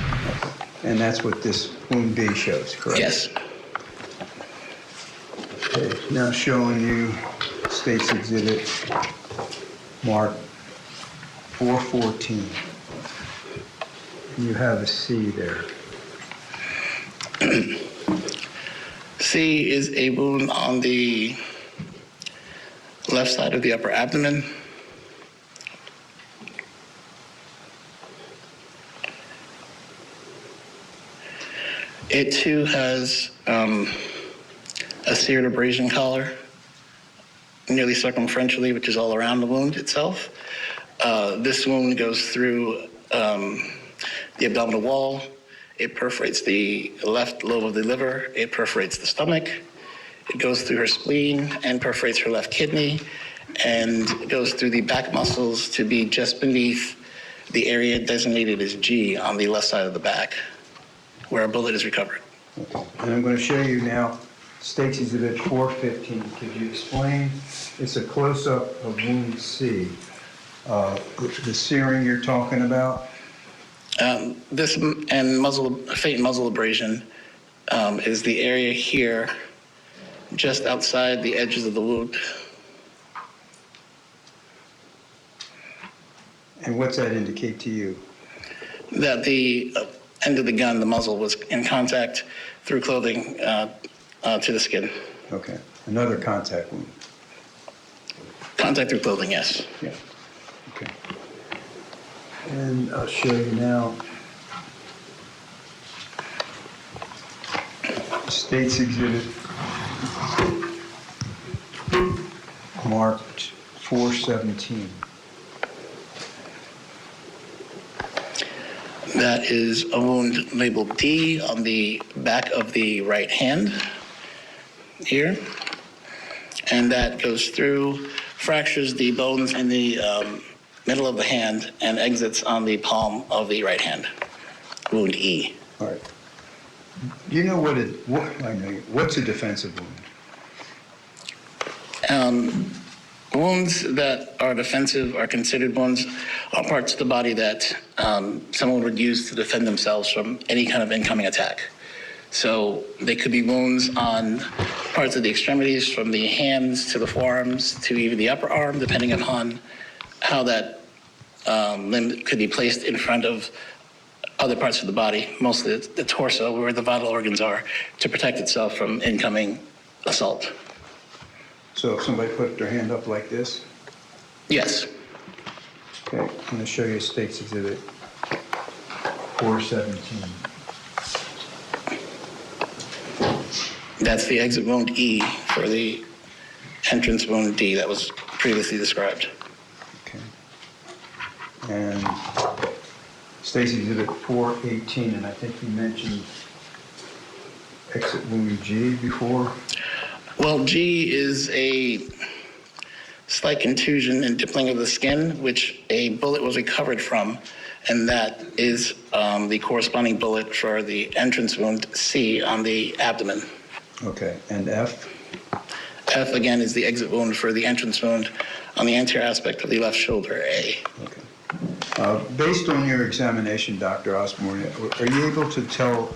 S2: And that's what this wound B shows, correct?
S10: Yes.
S2: Okay, now showing you State's Exhibit marked 414. You have a C there.
S10: C is a wound on the left side of the upper abdomen. It too has a seared abrasion collar, nearly circumferentially, which is all around the wound itself. This wound goes through the abdominal wall. It perforates the left lobe of the liver. It perforates the stomach. It goes through her spleen and perforates her left kidney, and goes through the back muscles to be just beneath the area designated as G on the left side of the back, where a bullet is recovered.
S2: Okay. And I'm going to show you now State's Exhibit 415. Could you explain? It's a close-up of wound C. The searing you're talking about?
S10: This and faint muzzle abrasion is the area here, just outside the edges of the wound.
S2: And what's that indicate to you?
S10: that the end of the gun, the muzzle, was in contact through clothing to the skin.
S2: Okay. Another contact wound.
S10: Contact through clothing, yes.
S2: Yeah. Okay. And I'll show you now. State's Exhibit marked 417.
S10: That is a wound labeled D on the back of the right hand here. And that goes through, fractures the bones in the middle of the hand and exits on the palm of the right hand. Wound E.
S2: All right. Do you know what's a defensive wound?
S10: Wounds that are defensive are considered wounds on parts of the body that someone would use to defend themselves from any kind of incoming attack. So they could be wounds on parts of the extremities, from the hands to the forearms to even the upper arm, depending upon how that limb could be placed in front of other parts of the body, mostly the torso, where the vital organs are, to protect itself from incoming assault.
S2: So if somebody put their hand up like this?
S10: Yes.
S2: Okay, I'm going to show you State's Exhibit 417.
S10: That's the exit wound E for the entrance wound D that was previously described.
S2: Okay. And State's Exhibit 418, and I think you mentioned exit wound G before.
S10: Well, G is a slight contusion and dippling of the skin, which a bullet was recovered from, and that is the corresponding bullet for the entrance wound C on the abdomen.
S2: Okay, and F?
S10: F, again, is the exit wound for the entrance wound on the anterior aspect of the left shoulder, A.
S2: Okay. Based on your examination, Dr. Osborne, are you able to tell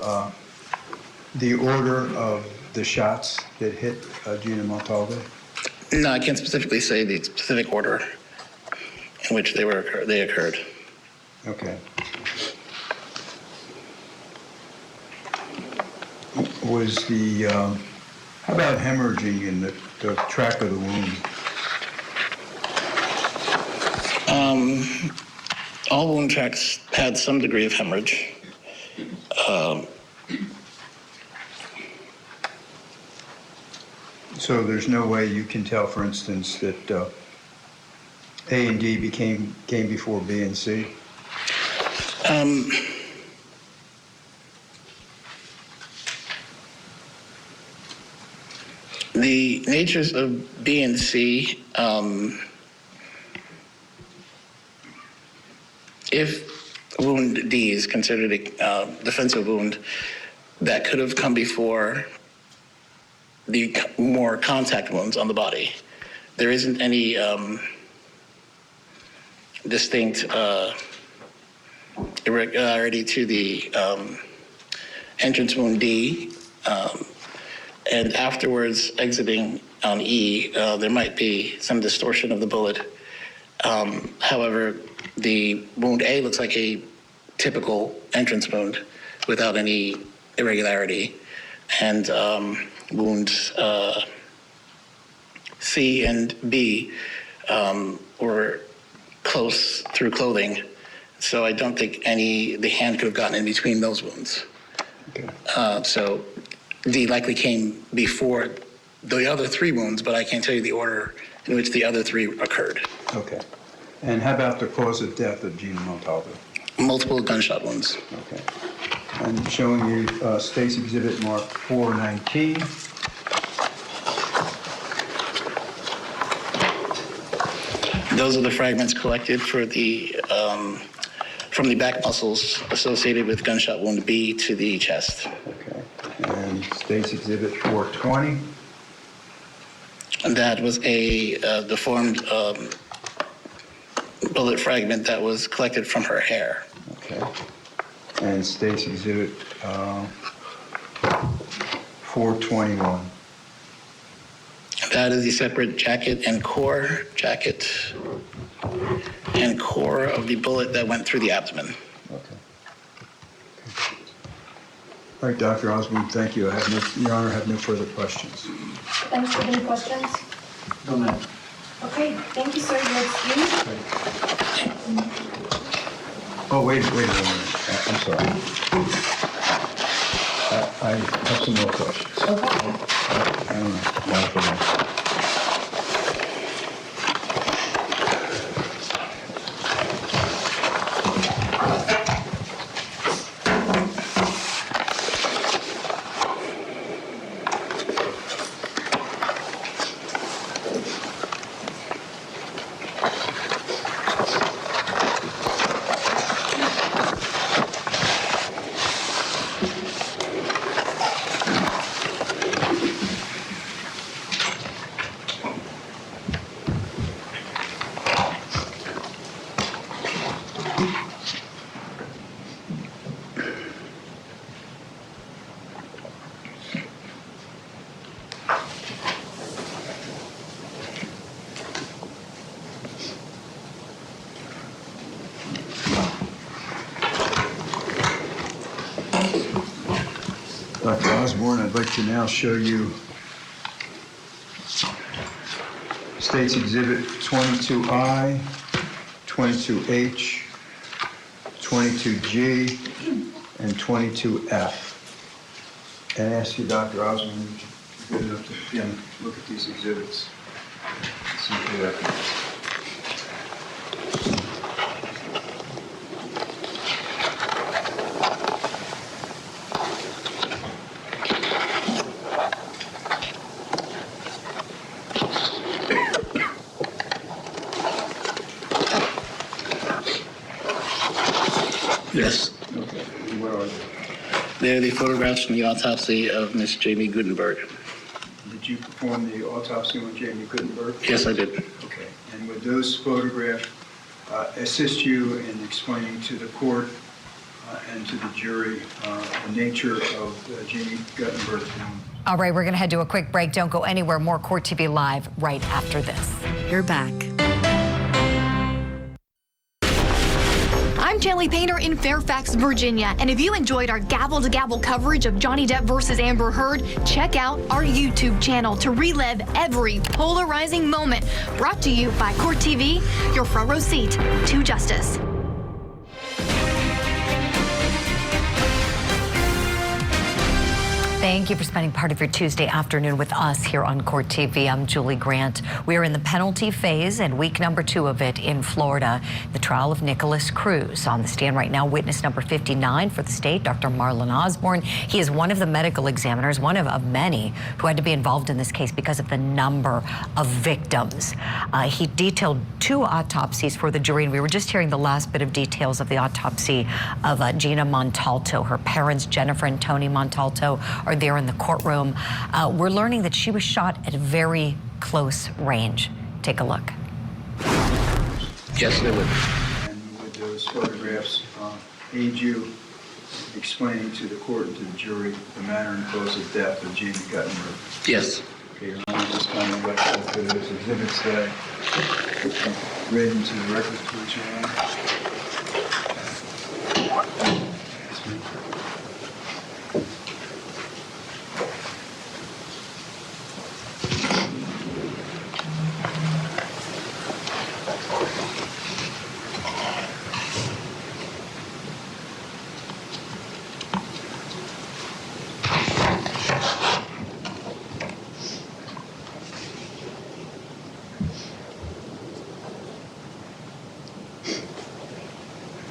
S2: the order of the shots that hit Gina Montalvo?
S10: No, I can't specifically say the specific order in which they occurred.
S2: Okay. Was the, how about hemorrhaging in the track of the wound?
S10: All wound tracks had some degree of hemorrhage.
S2: So there's no way you can tell, for instance, that A and D came before B and C?
S10: The natures of B and C, if wound D is considered a defensive wound, that could have come before the more contact wounds on the body. There isn't any distinct irregularity to the entrance wound D, and afterwards exiting on E, there might be some distortion of the bullet. However, the wound A looks like a typical entrance wound without any irregularity, and wounds C and B were close through clothing, so I don't think the hand could have gotten in between those wounds.
S2: Okay.
S10: So D likely came before the other three wounds, but I can't tell you the order in which the other three occurred.
S2: Okay. And how about the cause of death of Gina Montalvo?
S10: Multiple gunshot wounds.
S2: Okay. I'm showing you State's Exhibit marked 419.
S10: Those are the fragments collected for the from the back muscles associated with gunshot wound B to the chest.
S2: Okay. And State's Exhibit 420.
S10: And that was a deformed bullet fragment that was collected from her hair.
S2: Okay. And State's Exhibit 421.
S10: That is the separate jacket and core of the bullet that went through the abdomen.
S2: Okay. All right, Dr. Osborne, thank you. Your Honor, I have no further questions.
S7: Thanks for any questions?
S12: No, ma'am.
S7: Okay, thank you, sir. You're excused.
S2: Oh, wait a minute. I'm sorry. I have some more questions.
S7: Okay.
S2: I don't know. Not for me. Dr. Osborne, I'd like to now show you State's Exhibit 22I, 22H, 22G, and 22F. And ask you, Dr. Osborne, if you're good enough to again look at these exhibits. See if you recognize them.
S10: Yes.
S2: Okay, where are they?
S10: They're the photographs from the autopsy of Miss Jamie Gutenberg.
S2: Did you perform the autopsy on Jamie Gutenberg?
S10: Yes, I did.
S2: Okay, and would those photographs assist you in explaining to the court and to the jury the nature of Jamie Gutenberg's wound?
S1: All right, we're going to head to a quick break. Don't go anywhere. More Court TV Live right after this.
S9: You're back.
S5: I'm Chanley Painter in Fairfax, Virginia, and if you enjoyed our gavel-to-gavel coverage of Johnny Depp versus Amber Heard, check out our YouTube channel to relive every polarizing moment. Brought to you by Court TV, your front row seat to justice.
S1: Thank you for spending part of your Tuesday afternoon with us here on Court TV. I'm Julie Grant. We are in the penalty phase and week number 2 of it in Florida. The trial of Nikolas Cruz. On the stand right now, witness number 59 for the state, Dr. Marlon Osborne. He is one of the medical examiners, one of many who had to be involved in this case because of the number of victims. He detailed 2 autopsies for the jury, and we were just hearing the last bit of details of the autopsy of Gina Montalto. Her parents, Jennifer and Tony Montalto, are there in the courtroom. We're learning that she was shot at a very close range. Take a look.
S10: Yes, they would.
S2: And would those photographs aid you explaining to the court and to the jury the manner and cause of death of Jamie Gutenberg?
S10: Yes.
S2: Okay, Your Honor, just kind of go through those exhibits that I read into the record, please, Your Honor.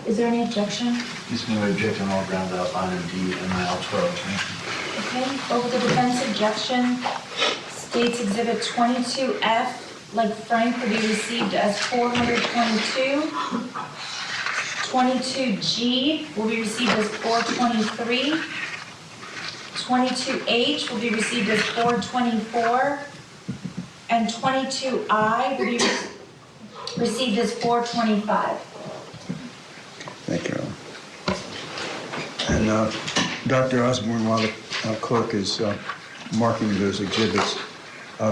S7: Is there any objection?
S12: Just going to object on all grounds outlined in D and MIL 12.
S7: Okay, over the defense objection, State's Exhibit 22F, like Frank, will be received as 422. 22G will be received as 423. 22H will be received as 424. And 22I will be received as 425.
S2: Thank you, Your Honor. And Dr. Osborne, while the clerk is marking those exhibits,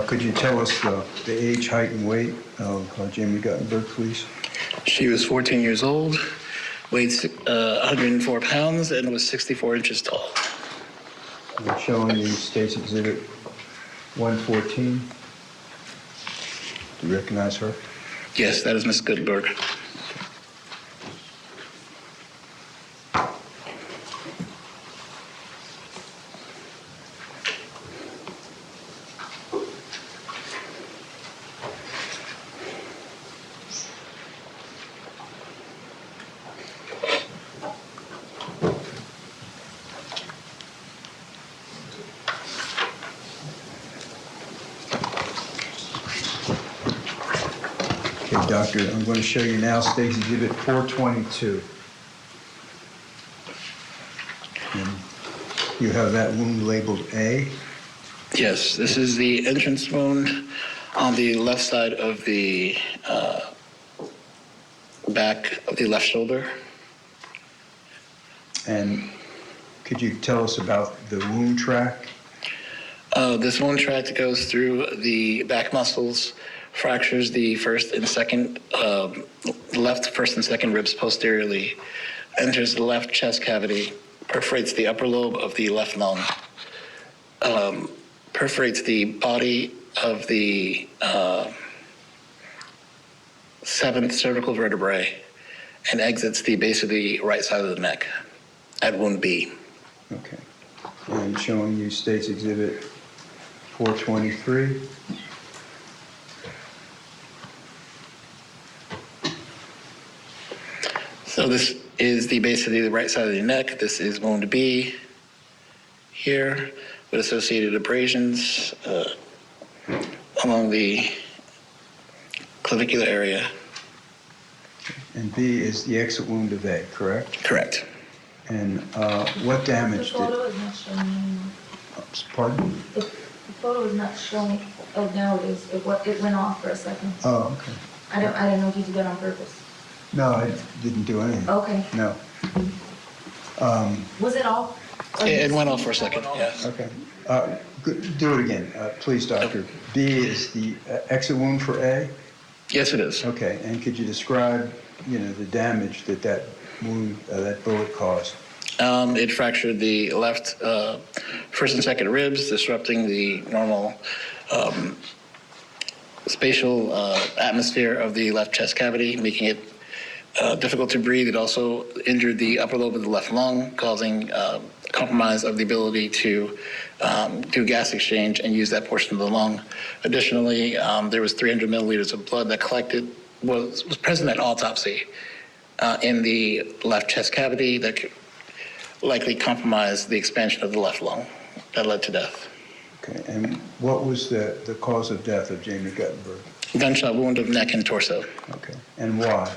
S2: could you tell us the age, height, and weight of Jamie Gutenberg, please?
S10: She was 14 years old, weighed 104 pounds, and was 64 inches tall.
S2: We're showing you State's Exhibit 114. Do you recognize her?
S10: Yes, that is Ms. Goodberg.
S2: Okay, doctor, I'm going to show you now State's Exhibit 422. And you have that wound labeled A.
S10: Yes, this is the entrance wound on the left side of the back of the left shoulder.
S2: And could you tell us about the wound track?
S10: This wound tract goes through the back muscles, fractures the left first and second ribs posteriorly, enters the left chest cavity, perforates the upper lobe of the left lung, perforates the body of the 7th cervical vertebrae, and exits the base of the right side of the neck at wound B.
S2: Okay. And showing you State's Exhibit 423.
S10: So this is the base of the right side of the neck. This is wound B here with associated abrasions along the clavicular area.
S2: And B is the exit wound of A, correct?
S10: Correct.
S2: And what
S7: The
S2: damage did...
S7: photo is not showing.
S2: Pardon?
S7: The photo is not showing. Oh, now it is. It went off for a second.
S2: Oh, okay.
S7: I don't know if you did that on purpose.
S2: No, I didn't do anything.
S7: Okay.
S2: No.
S7: Was it off?
S10: It went off for a second, yes.
S2: Okay. Do it again, please, doctor. B is the exit wound for A?
S10: Yes, it is.
S2: Okay, and could you describe, the damage that wound, that bullet caused?
S10: It fractured the left first and second ribs, disrupting the normal spatial atmosphere of the left chest cavity, making it difficult to breathe. It also injured the upper lobe of the left lung, causing compromise of the ability to do gas exchange and use that portion of the lung. Additionally, there was 300 milliliters of blood that was present at autopsy in the left chest cavity that could likely compromised the expansion of the left lung that led to death.
S2: Okay, and what was the cause of death of Jamie Guttenberg?
S10: Gunshot wound of neck and torso.
S2: Okay, and why?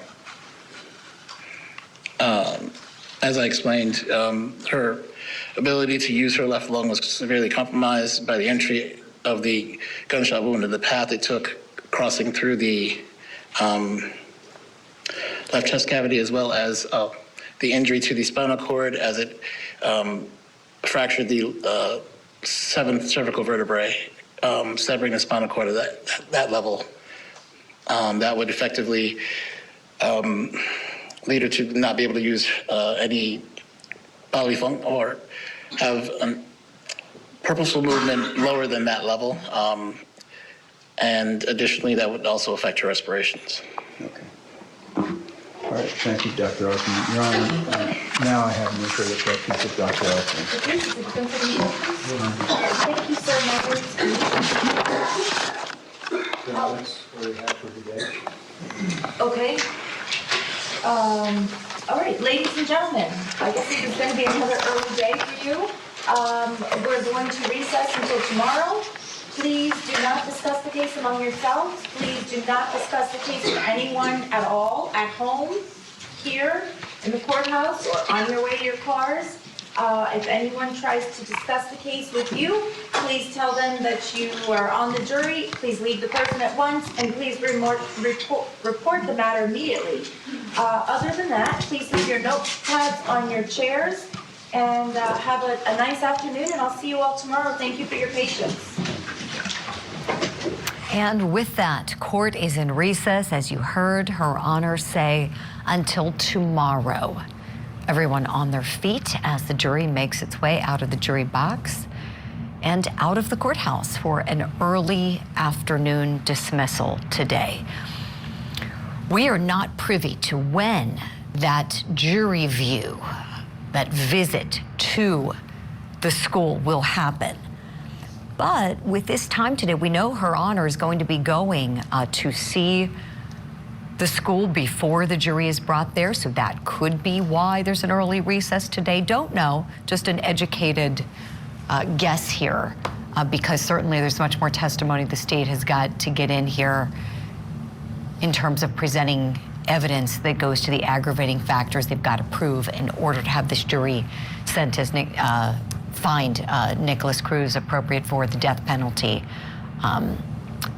S10: As I explained, her ability to use her left lung was severely compromised by the entry of the gunshot wound and the path it took crossing through the left chest cavity, as well as the injury to the spinal cord as it fractured the 7th cervical vertebrae, severing the spinal cord at that level. That would effectively lead her to not be able to use any bodily function or have purposeful movement lower than that level. And additionally, that would also affect her respirations.
S2: Okay. All right, thank you, Dr. Osmond. Your Honor, now I have no further questions of Dr. Osmond.
S7: Thank you so much.
S2: So that's what we have for today.
S7: Okay. All right, ladies and gentlemen, I guess this is going to be another early day for you. We're going to recess until tomorrow. Please do not discuss the case among yourselves. Please do not discuss the case with anyone at all, at home, here, in the courthouse, or on your way to your cars. If anyone tries to discuss the case with you, please tell them that you are on the jury. Please leave the person at once, and please report the matter immediately. Other than that, please leave your notepads on your chairs, and have a nice afternoon, and I'll see you all tomorrow. Thank you for your patience.
S1: And with that, court is in recess, as you heard Her Honor say, until tomorrow. Everyone on their feet as the jury makes its way out of the jury box. and out of the courthouse for an early afternoon dismissal today. We are not privy to when that jury view, that visit to the school will happen. But with this time today, we know Her Honor is going to be going to see the school before the jury is brought there, so that could be why there's an early recess today. Don't know, just an educated guess here, because certainly there's much more testimony the state has got to get in here in terms of presenting evidence that goes to the aggravating factors they've got to prove in order to have this jury sentence find Nikolas Cruz appropriate for the death penalty.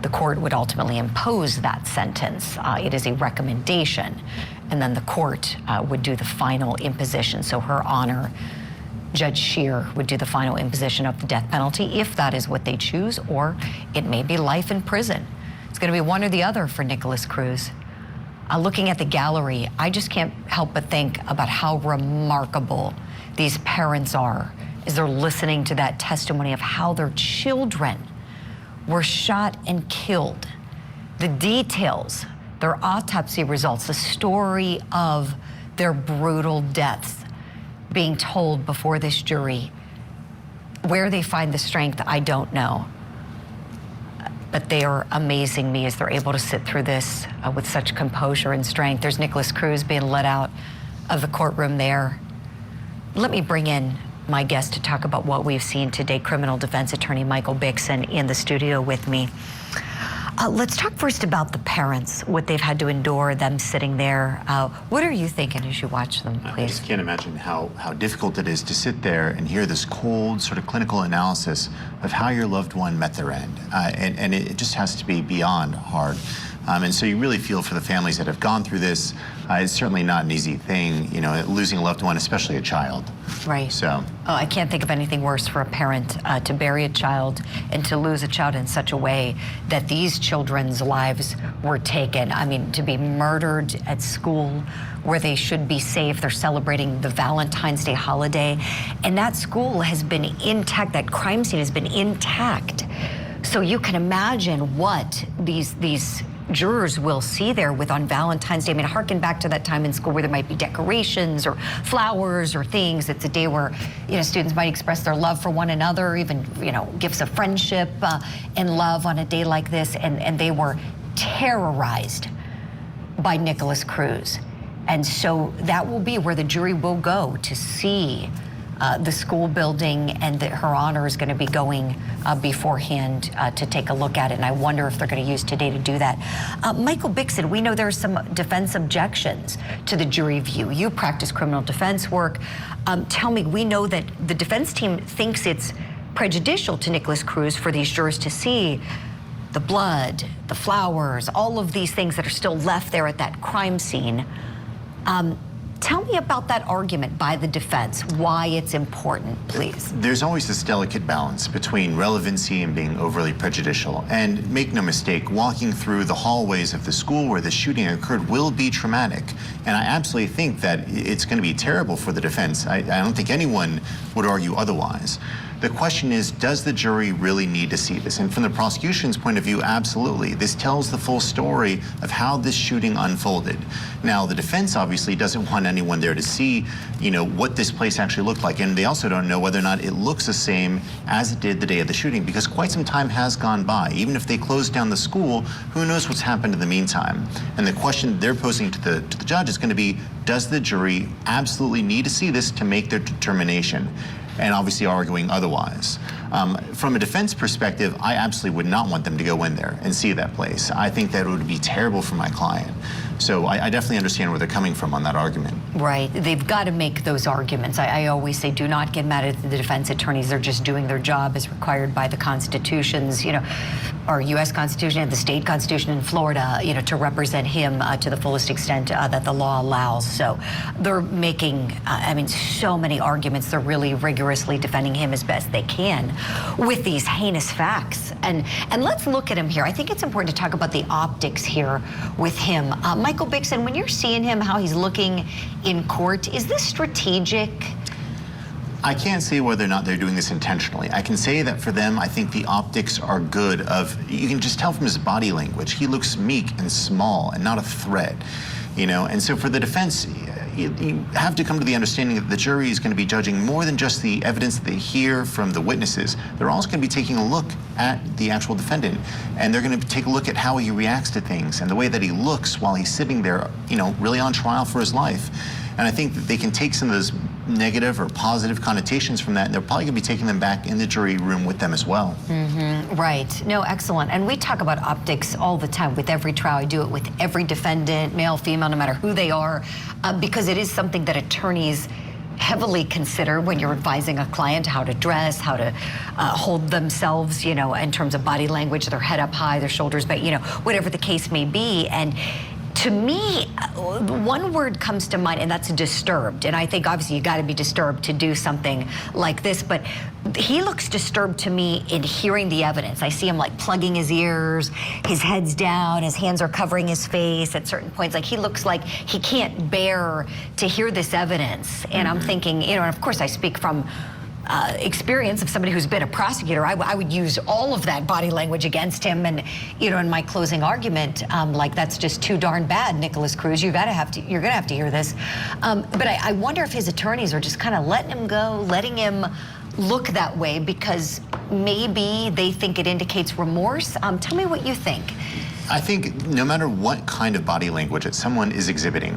S1: The court would ultimately impose that sentence. It is a recommendation, and then the court would do the final imposition. So Her Honor, Judge Scheer, would do the final imposition of the death penalty if that is what they choose, or it may be life in prison. It's going to be one or the other for Nikolas Cruz. Looking at the gallery, I just can't help but think about how remarkable these parents are as they're listening to that testimony of how their children were shot and killed. The details, their autopsy results, the story of their brutal deaths being told before this jury. Where they find the strength, I don't know. But they are amazing me as they're able to sit through this with such composure and strength. There's Nikolas Cruz being let out of the courtroom there. Let me bring in my guest to talk about what we've seen today, criminal defense attorney Michael Bixson in the studio with me. Let's talk first about the parents, what they've had to endure, them sitting there. What are you thinking as you watch them, please?
S4: I just can't imagine how difficult it is to sit there and hear this cold sort of clinical analysis of how your loved one met their end. And it just has to be beyond hard. And so you really feel for the families that have gone through this. It's certainly not an easy thing, you know, losing a loved one, especially a child.
S1: Right.
S4: So.
S1: Oh, I can't think of anything worse for a parent to bury a child and to lose a child in such a way that these children's lives were taken. I mean, to be murdered at school where they should be safe. They're celebrating the Valentine's Day holiday, and that school has been intact. That crime scene has been intact. So you can imagine what these jurors will see there with on Valentine's Day. I mean, harken back to that time in school where there might be decorations or flowers or things. It's a day where, you know, students might express their love for one another, even, you know, gifts of friendship and love on a day like this. And they were terrorized by Nikolas Cruz. And so that will be where the jury will go to see the school building, and that Her Honor is going to be going beforehand to take a look at it. And I wonder if they're going to use today to do that. Michael Bixson, we know there are some defense objections to the jury view. You practice criminal defense work. Tell me, we know that the defense team thinks it's prejudicial to Nikolas Cruz for these jurors to see the blood, the flowers, all of these things that are still left there at that crime scene. Tell me about that argument by the defense, why it's important, please.
S4: There's always this delicate balance between relevancy and being overly prejudicial. And make no mistake, walking through the hallways of the school where the shooting occurred will be traumatic. And I absolutely think that it's going to be terrible for the defense. I don't think anyone would argue otherwise. The question is, does the jury really need to see this? And from the prosecution's point of view, absolutely. This tells the full story of how this shooting unfolded. Now, the defense obviously doesn't want anyone there to see, you know, what this place actually looked like. And they also don't know whether or not it looks the same as it did the day of the shooting, because quite some time has gone by. Even if they closed down the school, who knows what's happened in the meantime? And the question they're posing to the judge is going to be, does the jury absolutely need to see this to make their determination? And obviously arguing otherwise. From a defense perspective, I absolutely would not want them to go in there and see that place. I think that it would be terrible for my client. So I definitely understand where they're coming from on that argument.
S1: Right, they've got to make those arguments. I always say, do not get mad at the defense attorneys. They're just doing their job as required by the constitutions, you know, our U.S. Constitution and the state constitution in Florida, you know, to represent him to the fullest extent that the law allows. So they're making, I mean, so many arguments. They're really rigorously defending him as best they can with these heinous facts. And let's look at him here. I think it's important to talk about the optics here with him. Michael Bixson, when you're seeing him, how he's looking in court, is this strategic?
S4: I can't say whether or not they're doing this intentionally. I can say that for them, I think the optics are good you can just tell from his body language, he looks meek and small and not a threat, you know? And so for the defense, you have to come to the understanding that the jury is going to be judging more than just the evidence that they hear from the witnesses. They're also going to be taking a look at the actual defendant, and they're going to take a look at how he reacts to things and the way that he looks while he's sitting there, you know, really on trial for his life. And I think that they can take some of those negative or positive connotations from that, and they're probably going to be taking them back in the jury room with them as well.
S1: Right. No, excellent. And we talk about optics all the time with every trial. I do it with every defendant, male, female, no matter who they are, because it is something that attorneys heavily consider when you're advising a client how to dress, how to hold themselves, you know, in terms of body language, their head up high, their shoulders back, you know, whatever the case may be. And to me, one word comes to mind, and that's disturbed. And I think obviously you got to be disturbed to do something like this, but he looks disturbed to me in hearing the evidence. I see him like plugging his ears, his head's down, his hands are covering his face at certain points. Like he looks like he can't bear to hear this evidence. And I'm thinking, you know, and of course I speak from experience of somebody who's been a prosecutor. I would use all of that body language against him, and you know, in my closing argument, like that's just too darn bad, Nikolas Cruz. You're gonna have to hear this. But I wonder if his attorneys are just kind of letting him go, letting him look that way because maybe they think it indicates remorse. Tell me what you think.
S4: I think no matter what kind of body language that someone is exhibiting,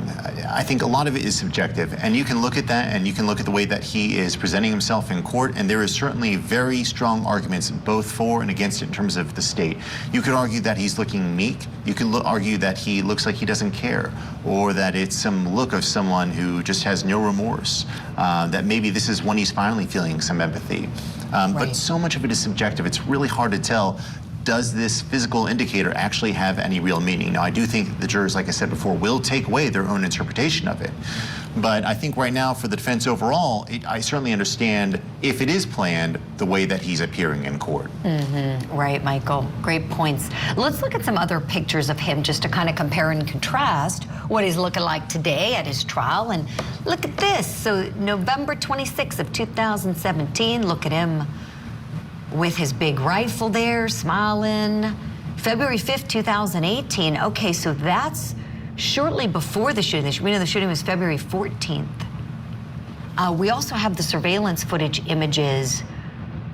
S4: I think a lot of it is subjective, and you can look at that and you can look at the way that he is presenting himself in court, and there is certainly very strong arguments both for and against it in terms of the state. You could argue that he's looking meek, you could argue that he looks like he doesn't care, or that it's some look of someone who just has no remorse, that maybe this is when he's finally feeling some empathy. But so much of it is subjective, it's really hard to tell. Does this physical indicator actually have any real meaning? Now, I do think the jurors, like I said before, will take away their own interpretation of it. But I think right now for the defense overall, I certainly understand if it is planned, the way that he's appearing in court.
S1: Right, Michael, great points. Let's look at some other pictures of him just to kind of compare and contrast what he's looking like today at his trial. And look at this. So November 26th of 2017, look at him with his big rifle there, smiling. February 5th, 2018. Okay, so that's shortly before the shooting. We know the shooting was February 14th. We also have the surveillance footage images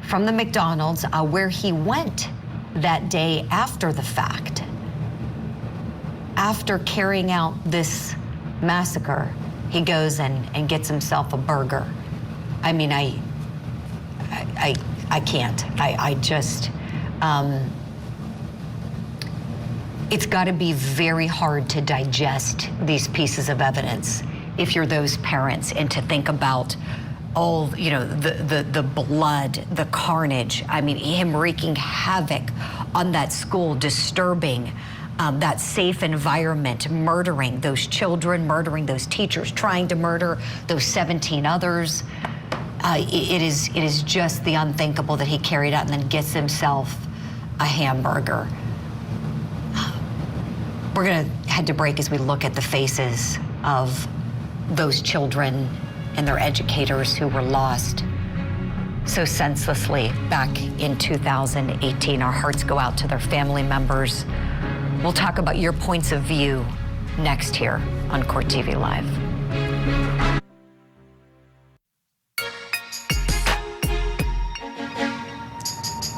S1: from the McDonald's where he went that day after the fact. After carrying out this massacre, he goes and gets himself a burger. I mean, I can't. I just, it's got to be very hard to digest these pieces of evidence if you're those parents, and to think about all, you know, the blood, the carnage. I mean, him wreaking havoc on that school, disturbing that safe environment, murdering those children, murdering those teachers, trying to murder those 17 others. It is just the unthinkable that he carried out and then gets himself a hamburger. We're gonna head to break as we look at the faces of those children and their educators who were lost so senselessly back in 2018. Our hearts go out to their family members. We'll talk about your points of view next here on Court TV Live.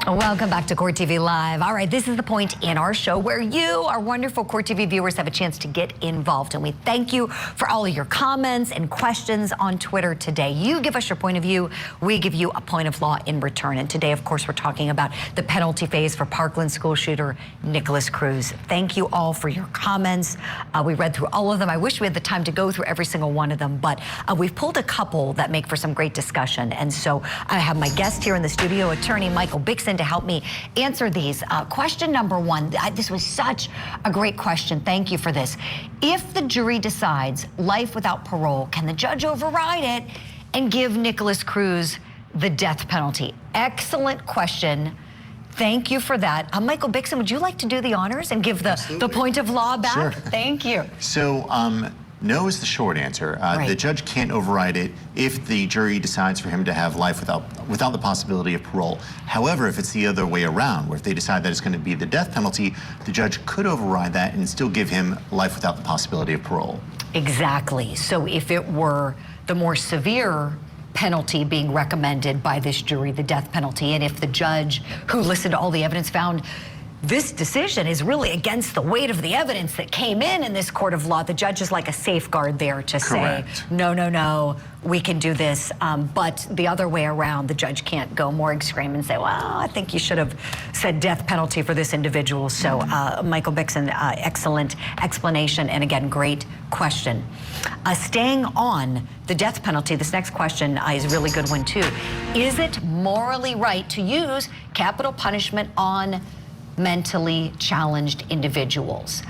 S1: Welcome back to Court TV Live. All right, this is the point in our show where you, our wonderful Court TV viewers, have a chance to get involved. And we thank you for all of your comments and questions on Twitter today. You give us your point of view. We give you a point of law in return. And today, of course, we're talking about the penalty phase for Parkland school shooter Nikolas Cruz. Thank you all for your comments. We read through all of them. I wish we had the time to go through every single one of them, but we've pulled a couple that make for some great discussion. And so I have my guest here in the studio, attorney Michael Bixson, to help me answer these. Question number one, this was such a great question. Thank you for this. If the jury decides life without parole, can the judge override it and give Nikolas Cruz the death penalty? Excellent question. Thank you for that. Michael Bixson, would you like to do the honors and give the point of law back?
S4: Sure.
S1: Thank you.
S4: So No is the short answer.
S1: Right.
S4: The judge can't override it if the jury decides for him to have life without the possibility of parole. However, if it's the other way around, where if they decide that it's going to be the death penalty, the judge could override that and still give him life without the possibility of parole.
S1: Exactly. So if it were the more severe penalty being recommended by this jury, the death penalty, and if the judge who listened to all the evidence found this decision is really against the weight of the evidence that came in this court of law, the judge is like a safeguard there to
S4: Correct.
S1: say, no, we can do this. But the other way around, the judge can't go more extreme and say, well, I think you should have said death penalty for this individual. So Michael Bixen, excellent explanation, and again, great question. Staying on the death penalty, this next question is a really good one too. Is it morally right to use capital punishment on mentally challenged individuals?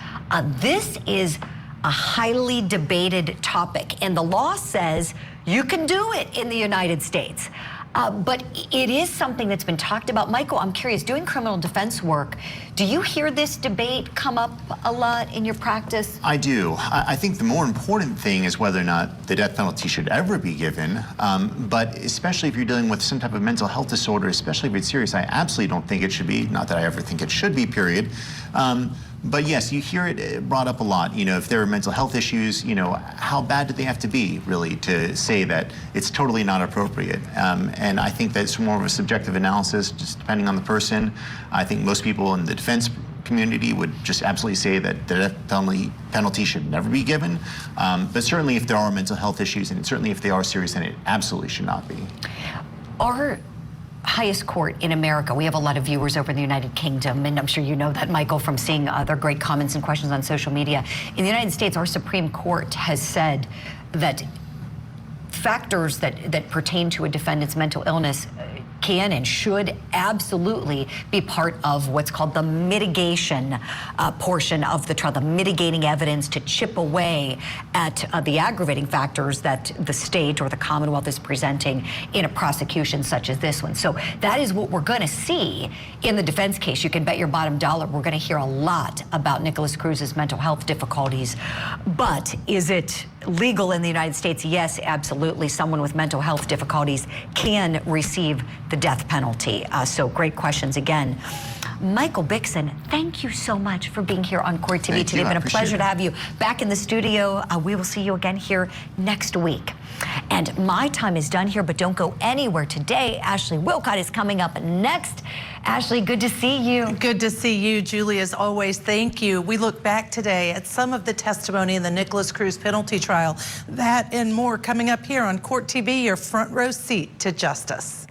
S1: This is a highly debated topic, and the law says you can do it in the United States. But it is something that's been talked about. Michael, I'm curious, doing criminal defense work, do you hear this debate come up a lot in your practice?
S4: I do. I think the more important thing is whether or not the death penalty should ever be given. But especially if you're dealing with some type of mental health disorder, especially if it's serious, I absolutely don't think it should be. Not that I ever think it should be, period. But yes, you hear it brought up a lot. You know, if there are mental health issues, you know, how bad do they have to be, really, to say that it's totally not appropriate? And I think that's more of a subjective analysis, just depending on the person. I think most people in the defense community would just absolutely say that the death penalty should never be given. But certainly if there are mental health issues, and certainly if they are serious, then it absolutely should not be.
S1: Our highest court in America, we have a lot of viewers over in the United Kingdom, and I'm sure you know that, Michael, from seeing their great comments and questions on social media. In the United States, our Supreme Court has said that factors that pertain to a defendant's mental illness can and should absolutely be part of what's called the mitigation portion of the trial, the mitigating evidence to chip away at the aggravating factors that the state or the Commonwealth is presenting in a prosecution such as this one. So that is what we're going to see in the defense case. You can bet your bottom dollar we're going to hear a lot about Nikolas Cruz's mental health difficulties. But is it legal in the United States? Yes, absolutely. Someone with mental health difficulties can receive the death penalty. So great questions again. Michael Bixen, thank you so much for being here on Court TV today. It's been a pleasure to have you back in the studio. We will see you again here next week. And my time is done here, but don't go anywhere today. Ashley Wilcott is coming up next. Ashley, good to see you.
S13: Good to see you, Julie, as always. Thank you. We look back today at some of the testimony in the Nikolas Cruz penalty trial. That and more coming up here on Court TV, your front row seat to justice.